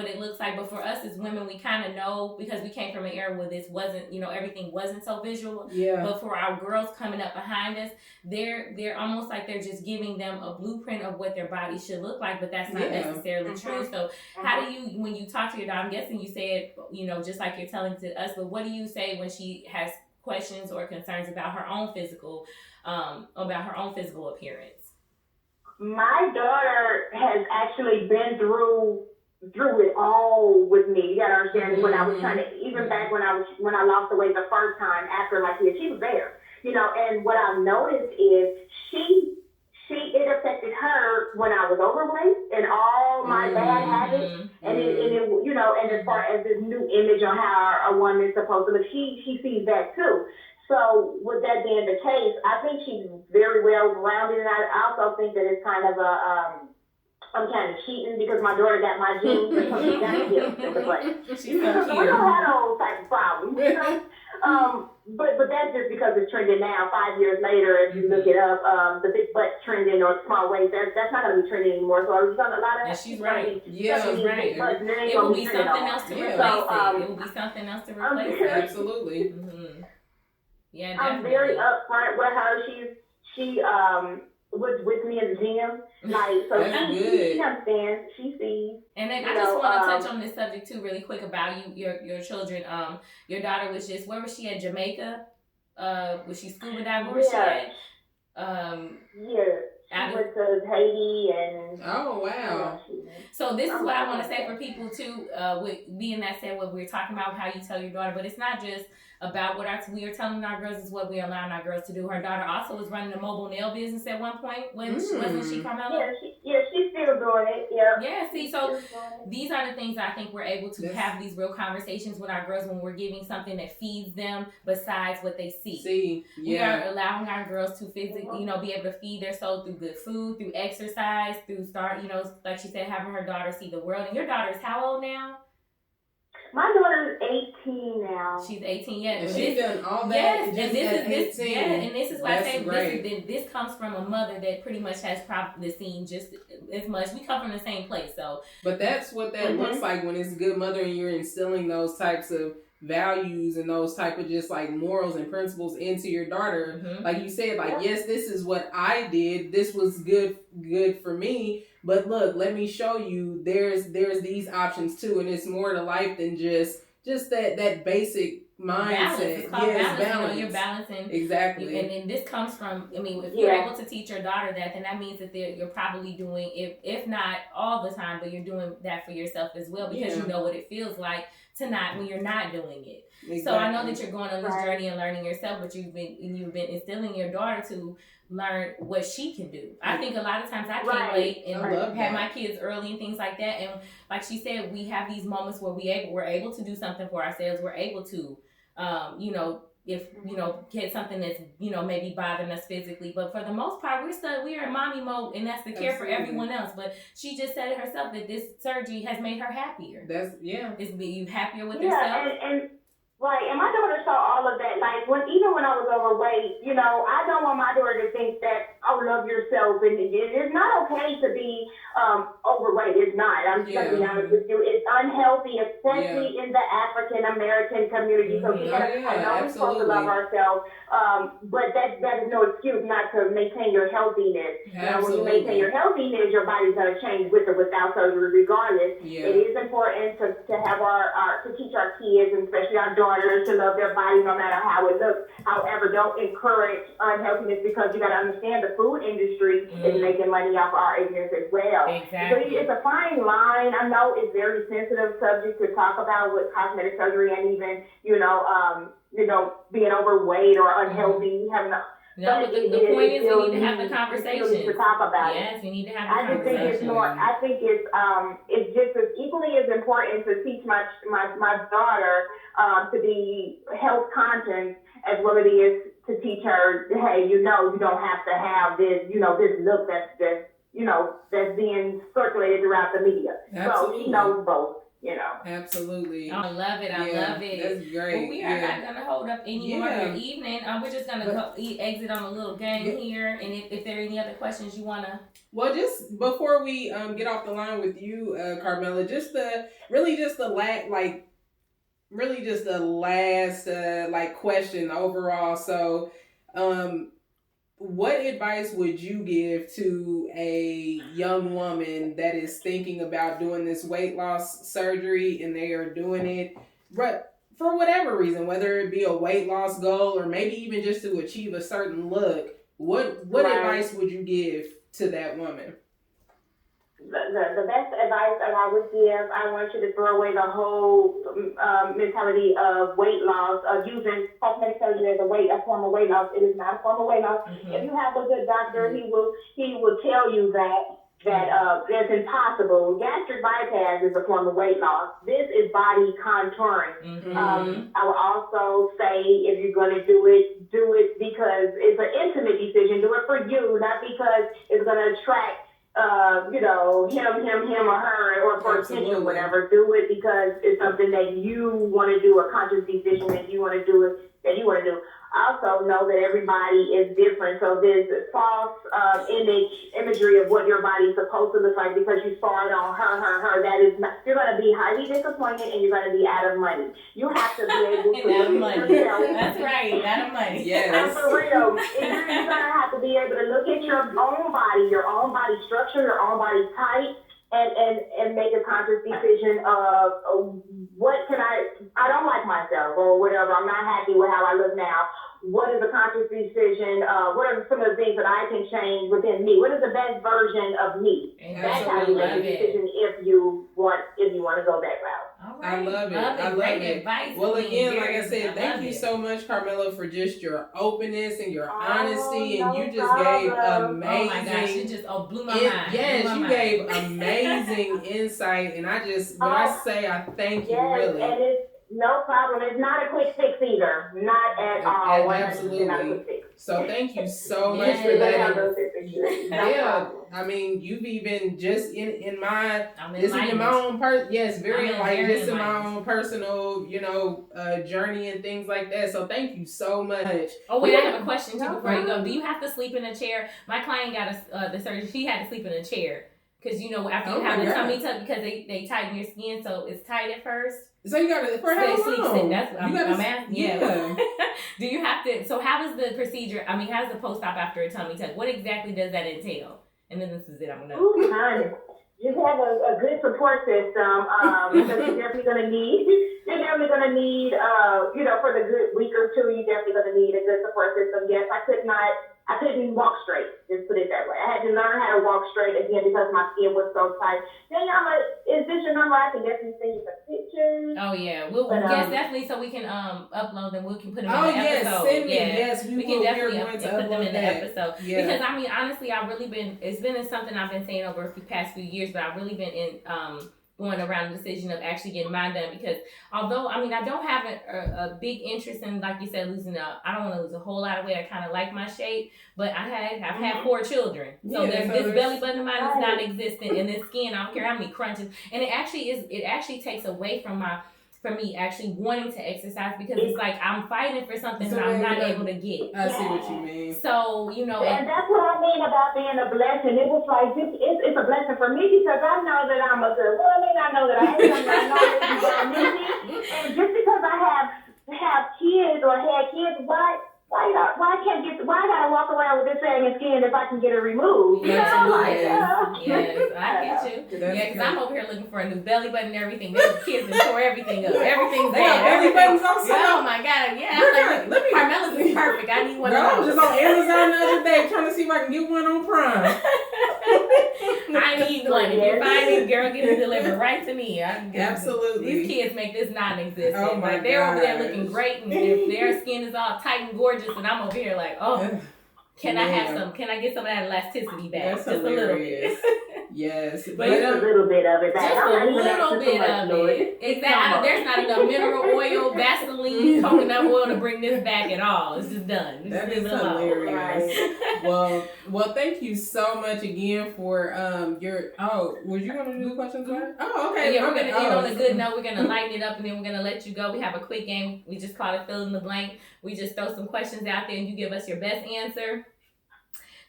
it looks like, but for us as women, we kind of know because we came from an era where this wasn't, everything wasn't so visual. Yeah. But for our girls coming up behind us, they're almost like they're just giving them a blueprint of what their body should look like, but that's not necessarily true. So how do you, when you talk to your daughter, I'm guessing you say it, just like you're telling to us, but what do you say when she has questions or concerns about her own physical appearance? My daughter has actually been through it all with me. You gotta understand, when I was trying to, even back when I lost the weight the first time after my kids, she was there. And what I've noticed is it affected her when I was overweight and all my bad habits, and and as far as this new image on how a woman is supposed to look, she sees that too. So with that being the case, I think she's very well rounded, and I also think that it's kind of I'm kind of cheating because my daughter got my genes, and so she got the gift. So we don't have those type of problems, But that's just because it's trending now. 5 years later, if you look it up, the big butt trending or small waist, that's not going to be trending anymore. So are we talking a lot of? Yeah, she's right. Yeah, she's right. It will be something else to replace it. It will be something else to replace it. Absolutely. Yeah, definitely. I'm very upfront with her. She was with me in the gym, so she understands. She sees. And then I just want to touch on this subject too, really quick about your children. Your daughter was just, where was she at? Jamaica? Was she scuba diving? Where was she at? She went to Haiti and. Oh wow! So this is what I want to say for people too. With being that said, what we're talking about, how you tell your daughter, but it's not just about what we are telling our girls, is what we allowing our girls to do. Her daughter also was running a mobile nail business at one point. Wasn't she, Carmella? Yeah, she's still doing it. Yeah. See, so these are the things I think we're able to have these real conversations with our girls when we're giving something that feeds them besides what they see. We are allowing our girls to physically, be able to feed their soul through good food, through exercise, through like she said, having her daughter see the world. And your daughter is how old now? My daughter's 18 now. She's 18, yeah. And she's done all that. Yes, just and this and this is why I say this comes from a mother that pretty much has probably seen just as much. We come from the same place, so. But that's what that looks like when it's good mother and you're instilling those types of values and those type of just like morals and principles into your daughter. Like you said, yes, this is what I did. This was good for me. But look, let me show you. There's these options too, and it's more to life than just that basic mindset. Balance. You're balancing exactly. And this comes from. I mean, if you're able to teach your daughter that, then that means that you're probably doing, if not all the time, but you're doing that for yourself as well, because you know what it feels like to not when you're not doing it. Exactly. So I know that you're going on this journey and learning yourself, but you've been instilling your daughter to learn what she can do. I think a lot of times I came late and had my kids early and things like that. And like she said, we have these moments where we're able to do something for ourselves. We're able to, get something that's, maybe bothering us physically. But for the most part, we are in mommy mode, and that's the care for everyone else. But she just said it herself that this surgery has made her happier. It's made you happier with yourself. And my daughter saw all of that. Like, even when I was overweight, I don't want my daughter to think that, love yourself. And it's not okay to be overweight. It's not. I'm just going to be honest with you. It's unhealthy, especially in the African American community. So we I know we're supposed to love ourselves, but that is no excuse not to maintain your healthiness. When you maintain your healthiness, your body's going to change with or without surgery, regardless. It is important to have to teach our kids, and especially our daughters, to love their body no matter how it looks. However, don't encourage unhealthiness, because you got to understand the food industry is making money off our ignorance as well. Exactly. So it's a fine line. I know it's very sensitive subject to talk about with cosmetic surgery and even, being overweight or unhealthy, having a No, but the point is we need to have the conversation. To talk about yes, we need to have the conversation. conversation. I think it's just as equally as important to teach my daughter to be health conscious as what it is to teach her, hey, you don't have to have this, this look that's being circulated throughout the media. Absolutely. So she knows both. Absolutely. I love it. I love it. That's great. Well, we are not going to hold up any more of your evening. We're just going to exit on a little game here. And if there are any other questions you want to. Well, just before we get off the line with you, Carmella, just the last question overall. So, what advice would you give to a young woman that is thinking about doing this weight loss surgery and they are doing it, but for whatever reason, whether it be a weight loss goal or maybe even just to achieve a certain look? What advice would you give to that woman? The best advice that I would give, I want you to throw away the whole mentality of weight loss, of using cosmetic surgery as a form of weight loss. It is not a form of weight loss. Mm-hmm. If you have a good doctor, he will tell you that that's impossible. Gastric bypass is a form of weight loss. This is body contouring. Mm-hmm. I will also say, if you're going to do it because it's an intimate decision. Do it for you, not because it's going to attract him or her, or for attention or whatever. Do it because it's something that you want to do, a conscious decision that you want to do. Also know that everybody is different, so there's a false imagery of what your body is supposed to look like because you saw it on her. That is not, you're going to be highly disappointed and you're going to be out of money. You have to be able to look at yourself. That's right, out of money. Yes. And for real, you're going to have to be able to look at your own body structure, your own body type, and make a conscious decision of what can I don't like myself or whatever. I'm not happy with how I look now. What is a conscious decision? What are some of the things that I can change within me? What is the best version of me? That's how you make a decision if you want to go that route. All right. I love it. Advice. Well, again, like I said, thank you so much, Carmella, for just your openness and your honesty, and you just gave amazing. Oh my gosh, it just blew my mind. Yes, you gave amazing insight, and I thank you really. And it's no problem. It's not a quick fix either. Not at all. Absolutely. Not a quick fix. So thank you so much for that. Yeah, I mean, you've even just in my own very enlightened, just in my own personal, journey and things like that. So thank you so much. Oh wait, I have a question too before you go. Do you have to sleep in a chair? My client got the surgery. She had to sleep in a chair because after you have the tummy tuck, because they tighten your skin, so it's tight at first. So you got to, for how long? I'm asking. Yeah. Do you have to, so how does the procedure, how does the post-op after a tummy tuck, what exactly does that entail? And then this is it, I'm going to know. Ooh, honey. Just have a good support system, because you're definitely going to need, for the good week or two, you're definitely going to need a good support system. Yes, I couldn't walk straight, just put it that way. I had to learn how to walk straight again because my skin was so tight. Then is this your number? I can definitely send you some pictures. Oh yeah, yes, definitely. So we can upload them. We can put them in the episode. Send me. Yes, we can definitely put them in the episode. Yeah. Because honestly, it's been something I've been saying over the past few years, but I've really been going around the decision of actually getting mine done because although I don't have a big interest in, like you said, I don't want to lose a whole lot of weight. I kind of like my shape, but I've had 4 children, so this belly button of mine is non-existent, and this skin, I don't care how many crunches, and it actually takes away from me actually wanting to exercise because it's like I'm fighting for something that I'm not able to get. I see what you mean. So, and that's what I mean about being a blessing. It was like, it's a blessing for me because I know that I'm a good woman. I know that I am. I know that you got me. And just because I have kids or had kids, why I gotta walk around with this sagging skin if I can get it removed? Yes, yes, I get you. Because I'm over here looking for a new belly button and everything. The kids just tore everything up. Everything's bad. Belly buttons on sale. Oh my god, yeah. I'm like, Carmella's is perfect. I need one of those. I was just on Amazon the other day trying to see if I can get one on Prime. I need blunt. If you find it, girl, get it delivered right to me. Absolutely. These kids make this non-existent. Oh my like they're over there gosh. looking great, and their skin is all tight and gorgeous, and I'm over here like, oh, can I have some? Can I get some of that elasticity back? That's just hilarious. a little bit. Yes, but just a little bit of it back. Just a little bit of it. Exactly. There's not enough mineral oil, Vaseline, coconut oil to bring this back at all. It's just done. That is hilarious. Well, thank you so much again for your. Oh, was you gonna do the questions? Oh, okay. Yeah, we're gonna end on a good note. We're gonna lighten it up, and then we're gonna let you go. We have a quick game. We just call it fill in the blank. We just throw some questions out there, and you give us your best answer.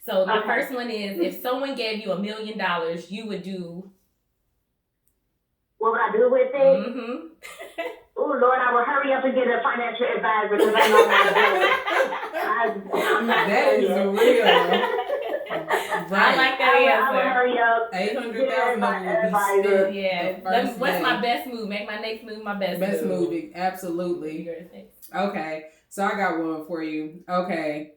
So the first one is, if someone gave you $1 million, you would do. What would I do with it? Mm-hmm. Oh Lord, I will hurry up and get a financial advisor because I know how to do it. That is real. Right. I like that answer. I will hurry up. 800,000 would be yeah. What's my best move? Make my next move my best move. Best movie, absolutely. Okay, so I got one for you. Okay.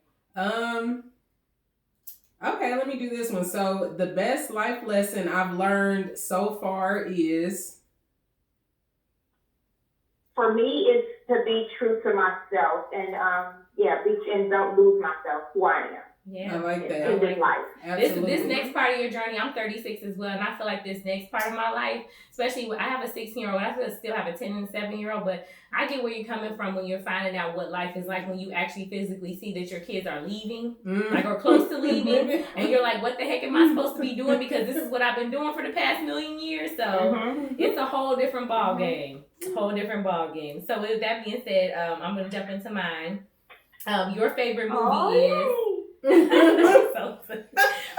Okay, let me do this one. So the best life lesson I've learned so far is? For me, it's to be true to myself and and don't lose myself, who I am. Yeah, I like that. In this life. Absolutely. This next part of your journey, I'm 36 as well, and I feel like this next part of my life, especially I have a 16-year-old, I still have a 10 and 7-year-old, but I get where you're coming from when you're finding out what life is like when you actually physically see that your kids are leaving, like or close to leaving, and you're like, what the heck am I supposed to be doing? Because this is what I've been doing for the past million years. So it's a whole different ball game. Whole different ball game. So with that being said, I'm gonna jump into mine. Your favorite movie is.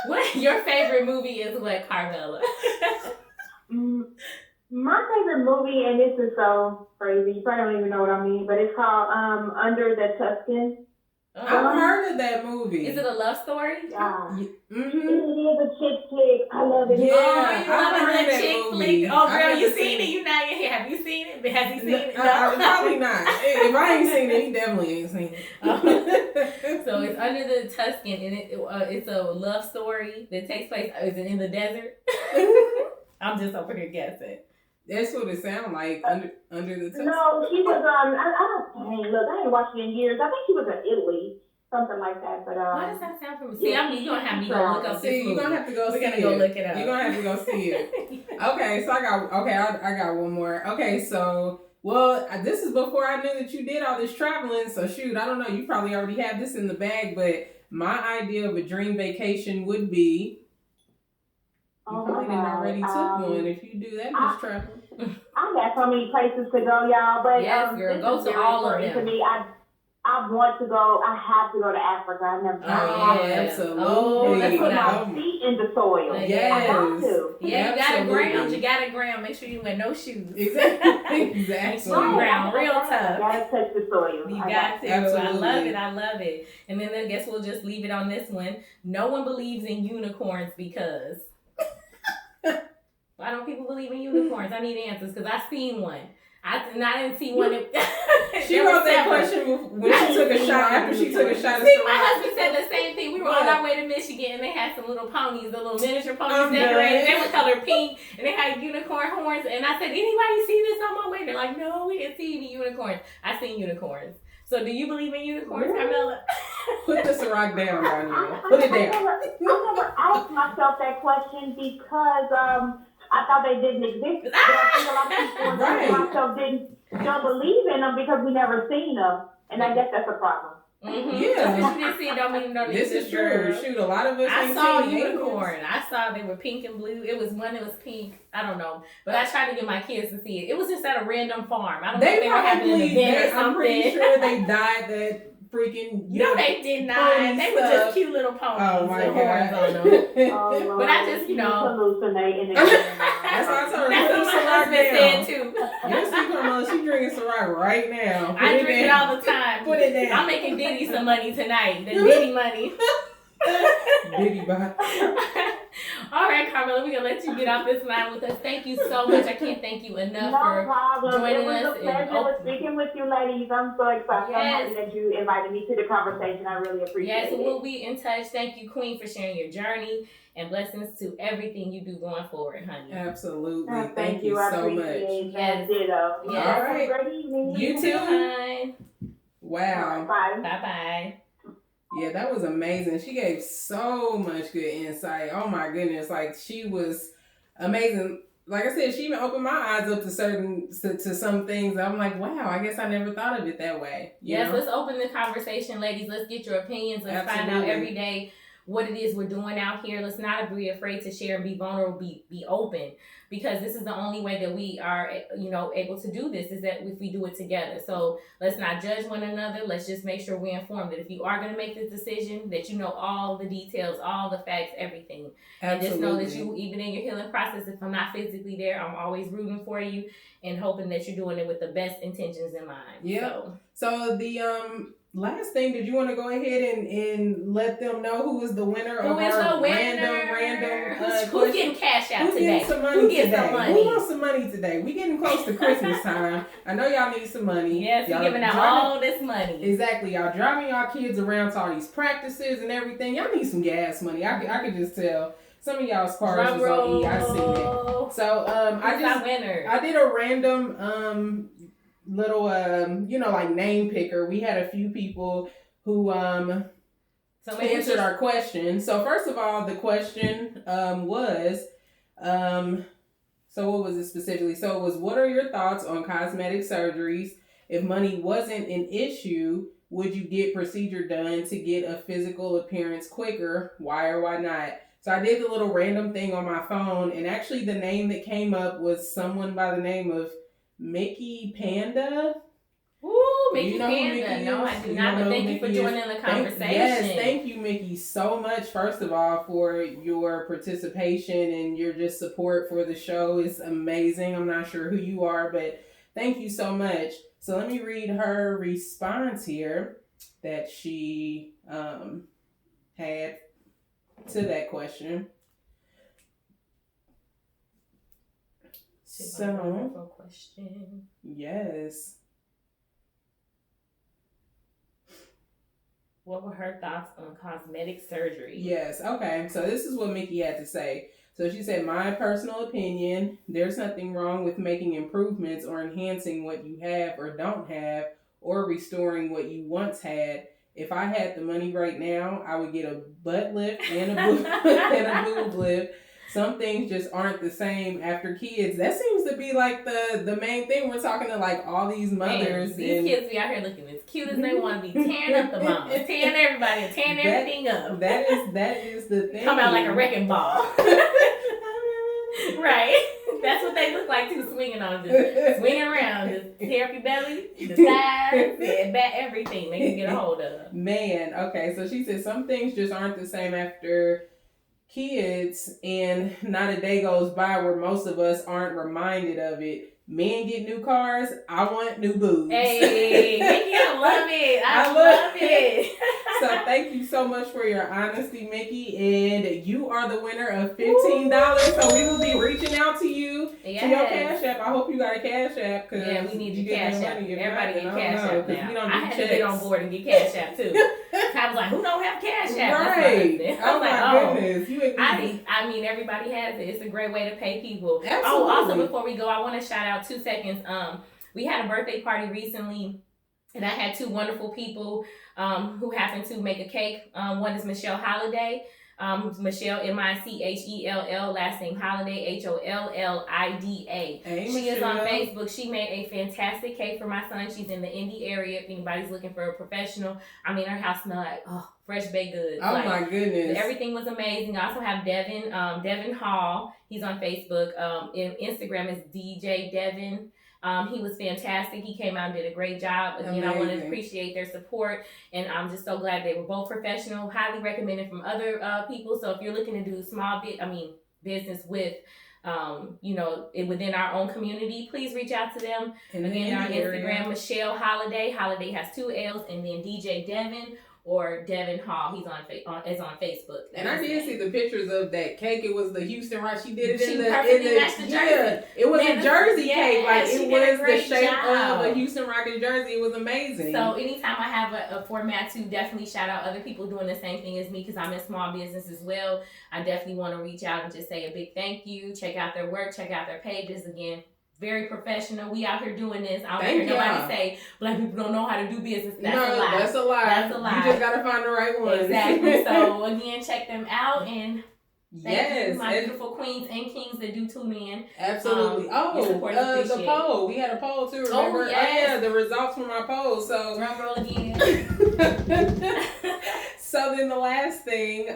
What your favorite movie is? What, Carmella? My favorite movie, and this is so crazy, you probably don't even know what I mean, but it's called Under the Tuscan. I've heard of that movie. Is it a love story? Yeah. It is a chick flick. I love it. Yeah, I've heard that chick flick. Oh, girl, you seen it? You not in here. Have you seen it? Has he seen it? No. Probably not. If I ain't seen it, he definitely ain't seen it. So it's Under the Tuscan, and it's a love story that takes place. Is it in the desert? I'm just over here guessing. That's what it sounds like, under the Tuscan. No, she was, I ain't watched it in years. I think she was in Italy, something like that. But why does that sound familiar? See, you're going to have me go look up this movie. You're going to have to go see it. We're going to go look it up. You're going to have to go see it. Okay, so I got one more. Okay, so, well, this is before I knew that you did all this traveling, so shoot, I don't know, you probably already have this in the bag, but my idea of a dream vacation would be... You probably didn't already took one. If you do that much travel. I got so many places to go, y'all. But yes, girl, go to all of them. To me, I want to go. I have to go to Africa. I've never been. Absolutely. Oh, let's put my feet in the soil. Yes. I have to. Yeah, you got to ground. You got to ground. Make sure you wear no shoes. Exactly. Ground real tough. You got to touch the soil. You got to. Absolutely. I love it. And then I guess we'll just leave it on this one. No one believes in unicorns because... Why don't people believe in unicorns? I need answers because I seen one. I didn't see one. She wrote that question when she took a shot after she took a shot of See, my husband said the same thing. We were on our way to Michigan and they had some little ponies, the little miniature ponies decorated. They were colored pink and they had unicorn horns. And I said, anybody see this on my way? They're like, no, we didn't see any unicorns. I seen unicorns. So do you believe in unicorns, Carmella? Put the Ciroc down, Donyel. Put it down. I never asked myself that question because I thought they didn't exist. But I think a lot of people don't believe in them because we never seen them. And I guess that's a problem. Mm-hmm. Yeah. Just you didn't see it don't mean no. This is true. Shoot, a lot of us. I saw a unicorn. I saw they were pink and blue. It was one that was pink. I don't know, but I tried to get my kids to see it. It was just at a random farm. I don't know if they were having an event or something. I'm pretty sure they dyed that freaking. No, they did not. They were just cute little ponies. Oh my with god. horns on them. But I just, hallucinating. That's what I told her. That's what my husband said too. Yes, she drinking Ciroc right now. I drink it all the time. Put it down. I'm making Diddy some money tonight. The Diddy money. Diddy bye. All right, Carmella, we're going to let you get off this line with us. Thank you so much. I can't thank you enough for joining us. It was a pleasure speaking with you, ladies. I'm so excited. Yes. I'm happy that you invited me to the conversation. I really appreciate it. Yes, we'll be in touch. Thank you, Queen, for sharing your journey, and blessings to everything you do going forward, honey. Absolutely. Thank you so much. Yes. Ditto. Yes. All right. Have a great evening. You too. Bye. Wow. Bye. Bye-bye. Yeah, that was amazing. She gave so much good insight. Oh my goodness. Like, she was amazing. Like I said, she even opened my eyes up to some things. I'm like, wow, I guess I never thought of it that way. Yes, let's open the conversation, ladies. Let's get your opinions. Let's find out every day what it is we're doing out here. Let's not be afraid to share and be vulnerable, be open, because this is the only way that we are, able to do this, is that if we do it together. So let's not judge one another. Let's just make sure we're informed that if you are going to make this decision, that you know all the details, all the facts, everything. Absolutely. And just know that you, even in your healing process, if I'm not physically there, I'm always rooting for you and hoping that you're doing it with the best intentions in mind. Yeah. So the last thing, did you want to go ahead and let them know who is the winner of our random who's getting cash out who's today? Getting some money today? Who wants some money today? We getting close to Christmas time. I know y'all need some money. Yes, we're giving out all this money. Exactly. Y'all driving y'all kids around to all these practices and everything. Y'all need some gas money. I could just tell. Some of y'all's cars is on E. I seen it. So I did a random little like name picker. We had a few people who answered our question. So first of all, the question was so what was it specifically? So it was, what are your thoughts on cosmetic surgeries? If money wasn't an issue, would you get procedure done to get a physical appearance quicker? Why or why not? So I did the little random thing on my phone, and actually the name that came up was someone by the name of Mickey Panda. Ooh, Mickey Panda. No, I do not, but thank you for joining the conversation. Thank you, Mickey, so much, first of all, for your participation and your just support for the show. It's amazing. I'm not sure who you are, but thank you so much. So let me read her response here that she had to that question. So, question. Yes. What were her thoughts on cosmetic surgery? Yes. Okay. So this is what Mickey had to say. So she said, my personal opinion, there's nothing wrong with making improvements or enhancing what you have or don't have, or restoring what you once had. If I had the money right now, I would get a butt lift and a boob lift. Some things just aren't the same after kids. That seems to be like the main thing. We're talking to like all these mothers. Man, these kids be out here looking as cute as they want to be, tearing up the mamas, tearing everybody, tearing everything up. That is the thing. Come out like a wrecking ball. Right. That's what they look like too, swinging on, just swinging around, just tear up your belly, the sides, and back, everything they can get a hold of. Man, okay, so she said some things just aren't the same after kids, and not a day goes by where most of us aren't reminded of it. Men get new cars, I want new boobs. Hey, Mickey, I love it. I love it. So thank you so much for your honesty, Mickey, and you are the winner of $15. So we will be reaching out to you to your Cash App. I hope you got a Cash App. Yeah, we need your Cash App. Everybody get Cash App now. We don't I had to get on board and get Cash App too. I was like, who don't have Cash App? Right. Oh my goodness. I mean, everybody has it. It's a great way to pay people. Absolutely. Oh, also before we go, I want to shout out 2 seconds. We had a birthday party recently, and I had 2 wonderful people who happened to make a cake. One is Michelle Holliday. Michelle, Michell, last name Holliday, Hollida. Hey, she is on Facebook. She made a fantastic cake for my son. She's in the Indy area. If anybody's looking for a professional, I mean, her house smelled like fresh baked goods. Oh my goodness! Everything was amazing. I also have Devin, Devin Hall. He's on Facebook. Instagram is DJ Devin. He was fantastic. He came out and did a great job. Again, I want to appreciate their support, and I'm just so glad they were both professional. Highly recommended from other people. So if you're looking to do business with, within our own community, please reach out to them. And again, our Instagram, Michelle Holliday. Holliday has 2 L's, and then DJ Devin. or Devin Hall. He's is on Facebook. And I did see the pictures of that cake. It was the Houston Rock. She did it She in the perfectly matched the jersey. Yeah, it was a jersey cake. Like she it did a was the great shape job. of a Houston Rockets jersey. It was amazing. So anytime I have a format to definitely shout out other people doing the same thing as me, because I'm in small business as well. I definitely want to reach out and just say a big thank you. Check out their work. Check out their pages. Again, very professional. We out here doing this. I don't hear nobody say black people don't know how to do business. That's a lie. That's a lie. That's a lie. You just gotta find the right one. Exactly. So again, check them out and thank you, my and beautiful queens and kings that do tune in. Absolutely. The poll. We had a poll too. Remember? Yes. The results from our poll. So drum roll again. So then the last thing,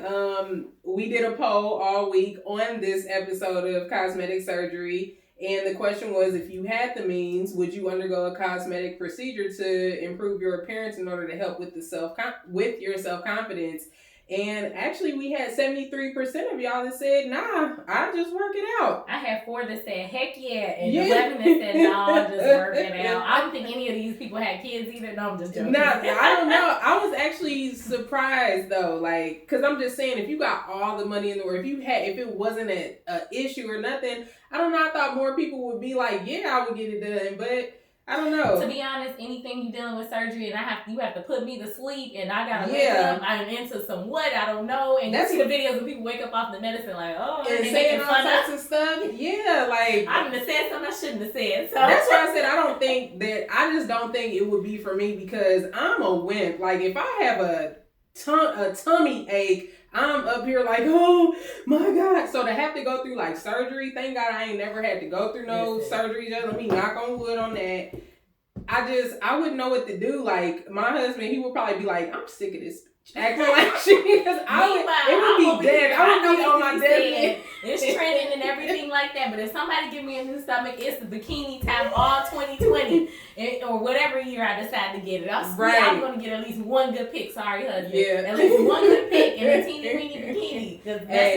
we did a poll all week on this episode of Cosmetic Surgery. And the question was, if you had the means, would you undergo a cosmetic procedure to improve your appearance in order to help with your self-confidence? And actually, we had 73% of y'all that said, nah, I just work it out. I had 4 that said, heck yeah. And 11 that said, no, I'll just work it out. I don't think any of these people had kids either. No, I'm just joking. Nah, I don't know. I was actually surprised, though. Like, because I'm just saying, if you got all the money in the world, if it wasn't an issue or nothing, I don't know. I thought more people would be like, yeah, I would get it done. But I don't know. To be honest, anything you dealing with surgery and you have to put me to sleep and I gotta wake up, I'm into some what I don't know, and you see the videos when people wake up off the medicine like, oh, and they saying all types of stuff. Yeah, like I wouldn't have said something I shouldn't have said. So that's why I said I just don't think it would be for me because I'm a wimp. Like if I have a tummy ache, I'm up here like, oh my God. So to have to go through like surgery, thank God I ain't never had to go through no surgery. Just let me knock on wood on that. I wouldn't know what to do. Like my husband, he would probably be like, I'm sick of this acting like she is. It would be dead. I would be on my deathbed. It's trending and everything like that. But if somebody give me a new stomach, it's the bikini time all 2020 or whatever year I decide to get it. I'm going to get at least one good pic. Sorry, husband. Yeah. At least one good pic and a teeny weeny bikini. Because that's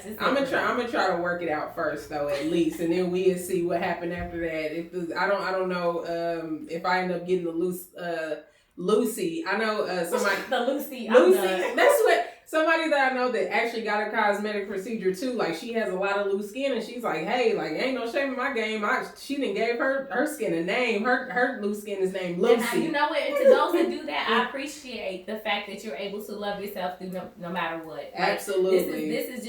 just what I'm gonna try to work it out first though, at least, and then we'll see what happened after that. I don't know if I end up getting the Lucy. I know somebody. The Lucy. That's what somebody that I know that actually got a cosmetic procedure too. Like she has a lot of loose skin, and she's like, "Hey, like ain't no shame in my game. She didn't gave her skin a name. Her loose skin is named Lucy." And you know what? And to those that do that, I appreciate the fact that you're able to love yourself through no matter what. Like, absolutely. This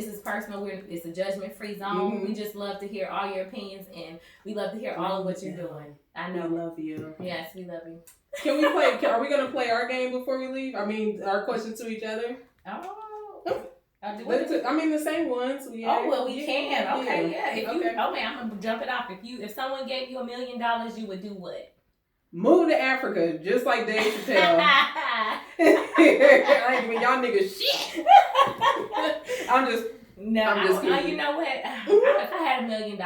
is personal. It's a judgment free zone. Mm-hmm. We just love to hear all your opinions, and we love to hear all of what you're doing. I know. We love you. Yes, we love you. Can we play? Are we gonna play our game before we leave? I mean, our questions to each other. The same ones. We can. Okay, yeah. I'm gonna jump it off. If someone gave you $1 million, you would do what? Move to Africa, just like Dave Chappelle. I ain't giving y'all niggas shit. I'm just kidding. You know what? If I had $1 million,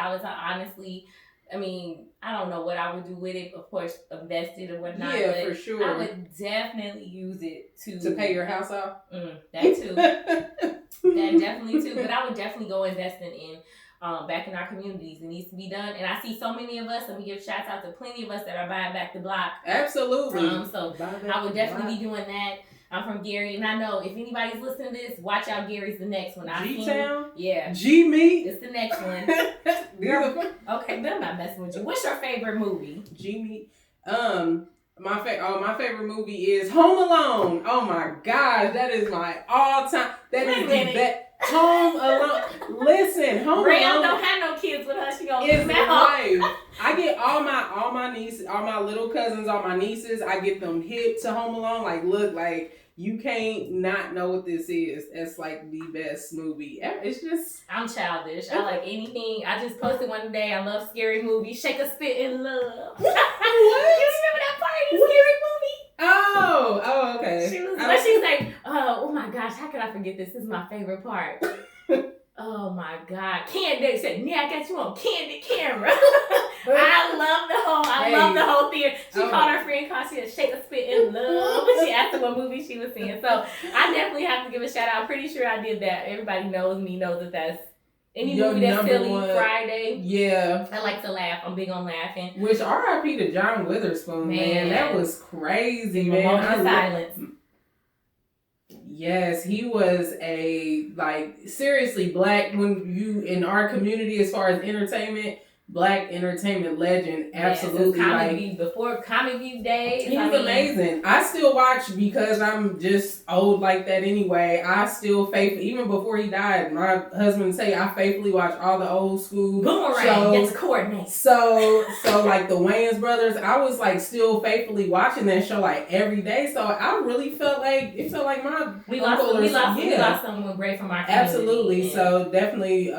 I don't know what I would do with it. Of course, invest it or whatnot. Yeah, for sure. I would definitely use it to pay your house off. That too. That definitely too. But I would definitely go investing in back in our communities. It needs to be done. And I see so many of us, and we give shouts out to plenty of us that are buying back the block. Absolutely. So I would definitely be doing that. I'm from Gary, and I know if anybody's listening to this, watch out. Gary's the next one. G-Town? Yeah. G-Meat? It's the next one. Okay, but I'm not messing with you. What's your favorite movie? G-Meat. My favorite movie is Home Alone. Oh my gosh, that is my all-time. That is the best. Home Alone. Listen, Home Ray Alone. Don't have no kids with her. She gonna it's life. I get all my nieces, all my little cousins, all my nieces. I get them hip to Home Alone. Like, look, like you can't not know what this is. It's like the best movie. It's just. I'm childish. I like anything. I just posted one day. I love scary movies. Shake a Spit in Love. What? You remember that part in the scary movie? Oh, okay. She was like, oh my gosh, how could I forget this? This is my favorite part. Oh my God. Candy said, yeah, I got you on candid camera. I love the whole theater. She called her friend, she said, Shake a Spit in Love. She asked her what movie she was seeing. So I definitely have to give a shout out. I'm pretty sure I did that. Everybody knows me, knows that that's any movie that's silly. One. Friday. Yeah. I like to laugh. I'm big on laughing. Which R.I.P. to John Witherspoon, man. That was crazy, man. Silence. Yes, he was a, like, seriously black, when you, in our community as far as entertainment, black entertainment legend. Absolutely. Before Comic View days. He was amazing. I still watch because I'm just old like that anyway. I still even before he died, my husband would say I faithfully watch all the old school Boomerang, shows. that's coordinate. So like the Wayans brothers, I was like still faithfully watching that show like every day. So I really felt like my we lost someone great from our community. Absolutely. Yeah. So definitely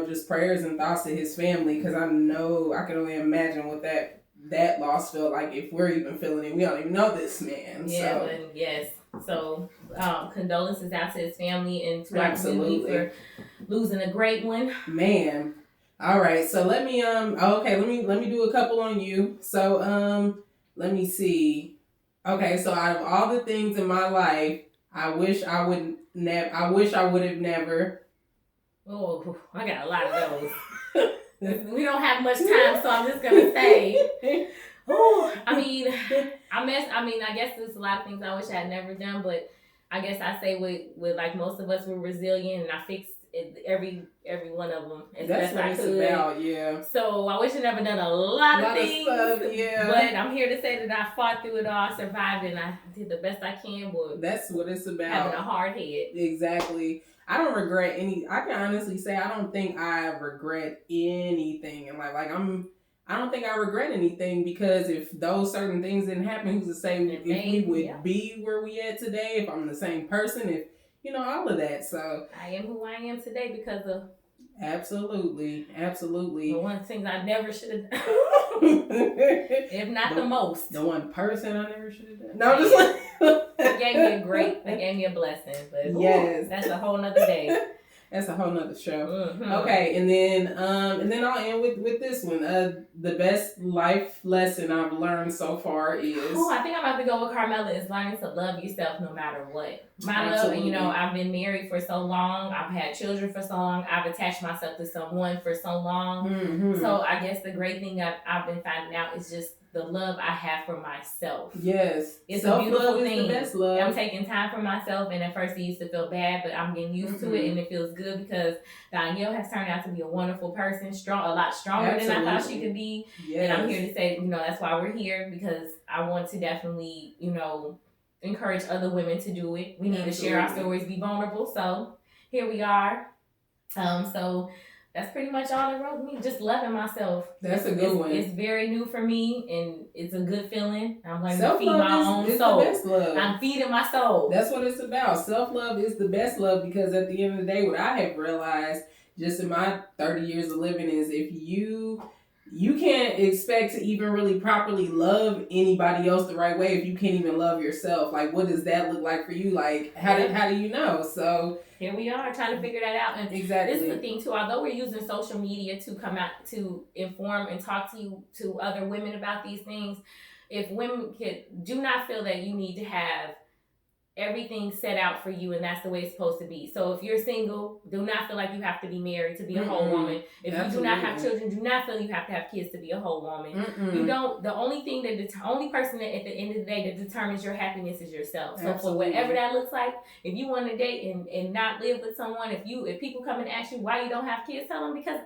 just prayers and thoughts to his family, because I know I can only imagine what that loss felt like, if we're even feeling it. We don't even know this man. Yeah, so. But yes. So condolences out to his family and to our community for losing a great one. Man. All right. So let me let me do a couple on you. So let me see. Okay, so out of all the things in my life, I wish I would have never. Oh, I got a lot of those. We don't have much time, so I'm just gonna say. I guess there's a lot of things I wish I had never done, but I guess I say with like most of us, we're resilient, and I fixed every one of them as That's best what I it's could. About, yeah. So I wish I'd never done a lot of things, stuff, yeah. But I'm here to say that I fought through it all, I survived, and I did the best I can. But that's what it's about. Having a hard head. Exactly. I don't regret I can honestly say I don't think I regret anything in life. I don't think I regret anything, because if those certain things didn't happen, who's to say if we would be where we at today, if I'm the same person, if all of that. So I am who I am today because of absolutely. The one thing I never should have done. If not the most. The one person I never should have done. No, I'm just like They gave me a blessing. But yes, that's a whole nother day. That's a whole nother show. Mm-hmm. Okay, and then I'll end with this one. The best life lesson I've learned so far is. Oh, I think I'm about to go with Carmella. Is learning to love yourself no matter what. Absolutely. Love, I've been married for so long. I've had children for so long. I've attached myself to someone for so long. Mm-hmm. So I guess the great thing I've been finding out is just the love I have for myself. Yes. It's a beautiful thing. Is the best love. I'm taking time for myself, and at first it used to feel bad, but I'm getting used to it, and it feels good because Donyel has turned out to be a wonderful person, a lot stronger than I thought she could be. Yes. And I'm here to say, that's why we're here, because I want to definitely, encourage other women to do it. We need to share our stories, be vulnerable. So here we are. So that's pretty much all it wrote me. Just loving myself. That's a good one. It's very new for me, and it's a good feeling. I'm learning to feed my own soul. The best love. I'm feeding my soul. That's what it's about. Self-love is the best love, because at the end of the day, what I have realized just in my 30 years of living is if you can't expect to even really properly love anybody else the right way if you can't even love yourself. Like, what does that look like for you? Like, how do you know? So here we are trying to figure that out. And exactly. This is the thing too. Although we're using social media to come out to inform and talk to other women about these things, if women do not feel that you need to have everything set out for you, and that's the way it's supposed to be. So if you're single, do not feel like you have to be married to be a whole woman. If you do not have children, do not feel you have to have kids to be a whole woman. You don't. The only thing only person that at the end of the day that determines your happiness is yourself. So for whatever that looks like, if you want to date and not live with someone, if people come and ask you why you don't have kids, tell them because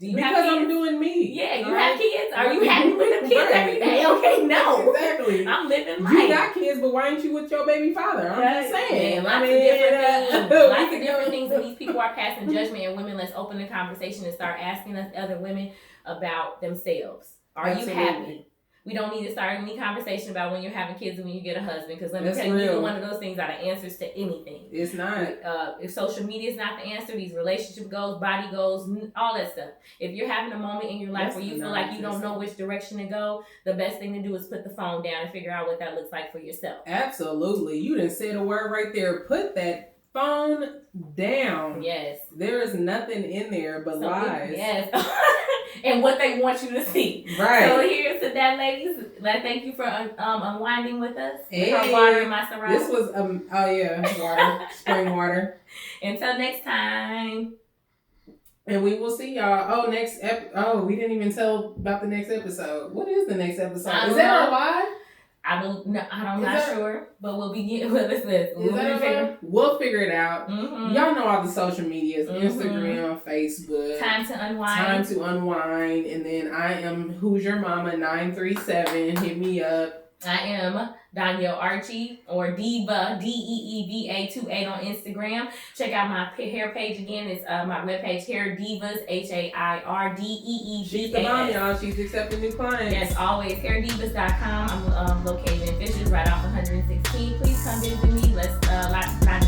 do you have kids? Because I'm doing me. Yeah, you have kids. Are you happy with the kids every day? Okay, no. Exactly. I'm living life. You got kids, but why ain't you with your baby father? I'm just saying. Lots of different things, and these people are passing judgment. And women, let's open the conversation and start asking us other women about themselves. Are you happy? We don't need to start any conversation about when you're having kids and when you get a husband, because let me tell you, neither one of those things are the answers to anything. It's not. If social media is not the answer, these relationship goals, body goals, all that stuff. If you're having a moment in your life where you feel like you don't know which direction to go, the best thing to do is put the phone down and figure out what that looks like for yourself. Absolutely. You done said a word right there. Put that phone down. Yes. There is nothing in there but lies. Yes. And what they want you to see. Right. So here's to that, ladies. Thank you for unwinding with us. Hey. With water in my Ciroc. This was water, spring water. Until next time. And we will see y'all. We didn't even tell about the next episode. What is the next episode? Is that our live? I'm not sure, but we'll be getting. What is this? We'll figure it out. Mm-hmm. Y'all know all the social medias: Instagram, Facebook. Time to unwind. And then I am Who's Your Mama 937. Hit me up. I am Donyel Archie or Diva DEEVA 28 on Instagram. Check out my hair page again. It's my webpage Hair Divas HAIRDEEVA. She's the mom, y'all. She's accepting new clients. Yes, always hairdivas.com. I'm located in Fishers, right off 116. Please come visit me. Let's not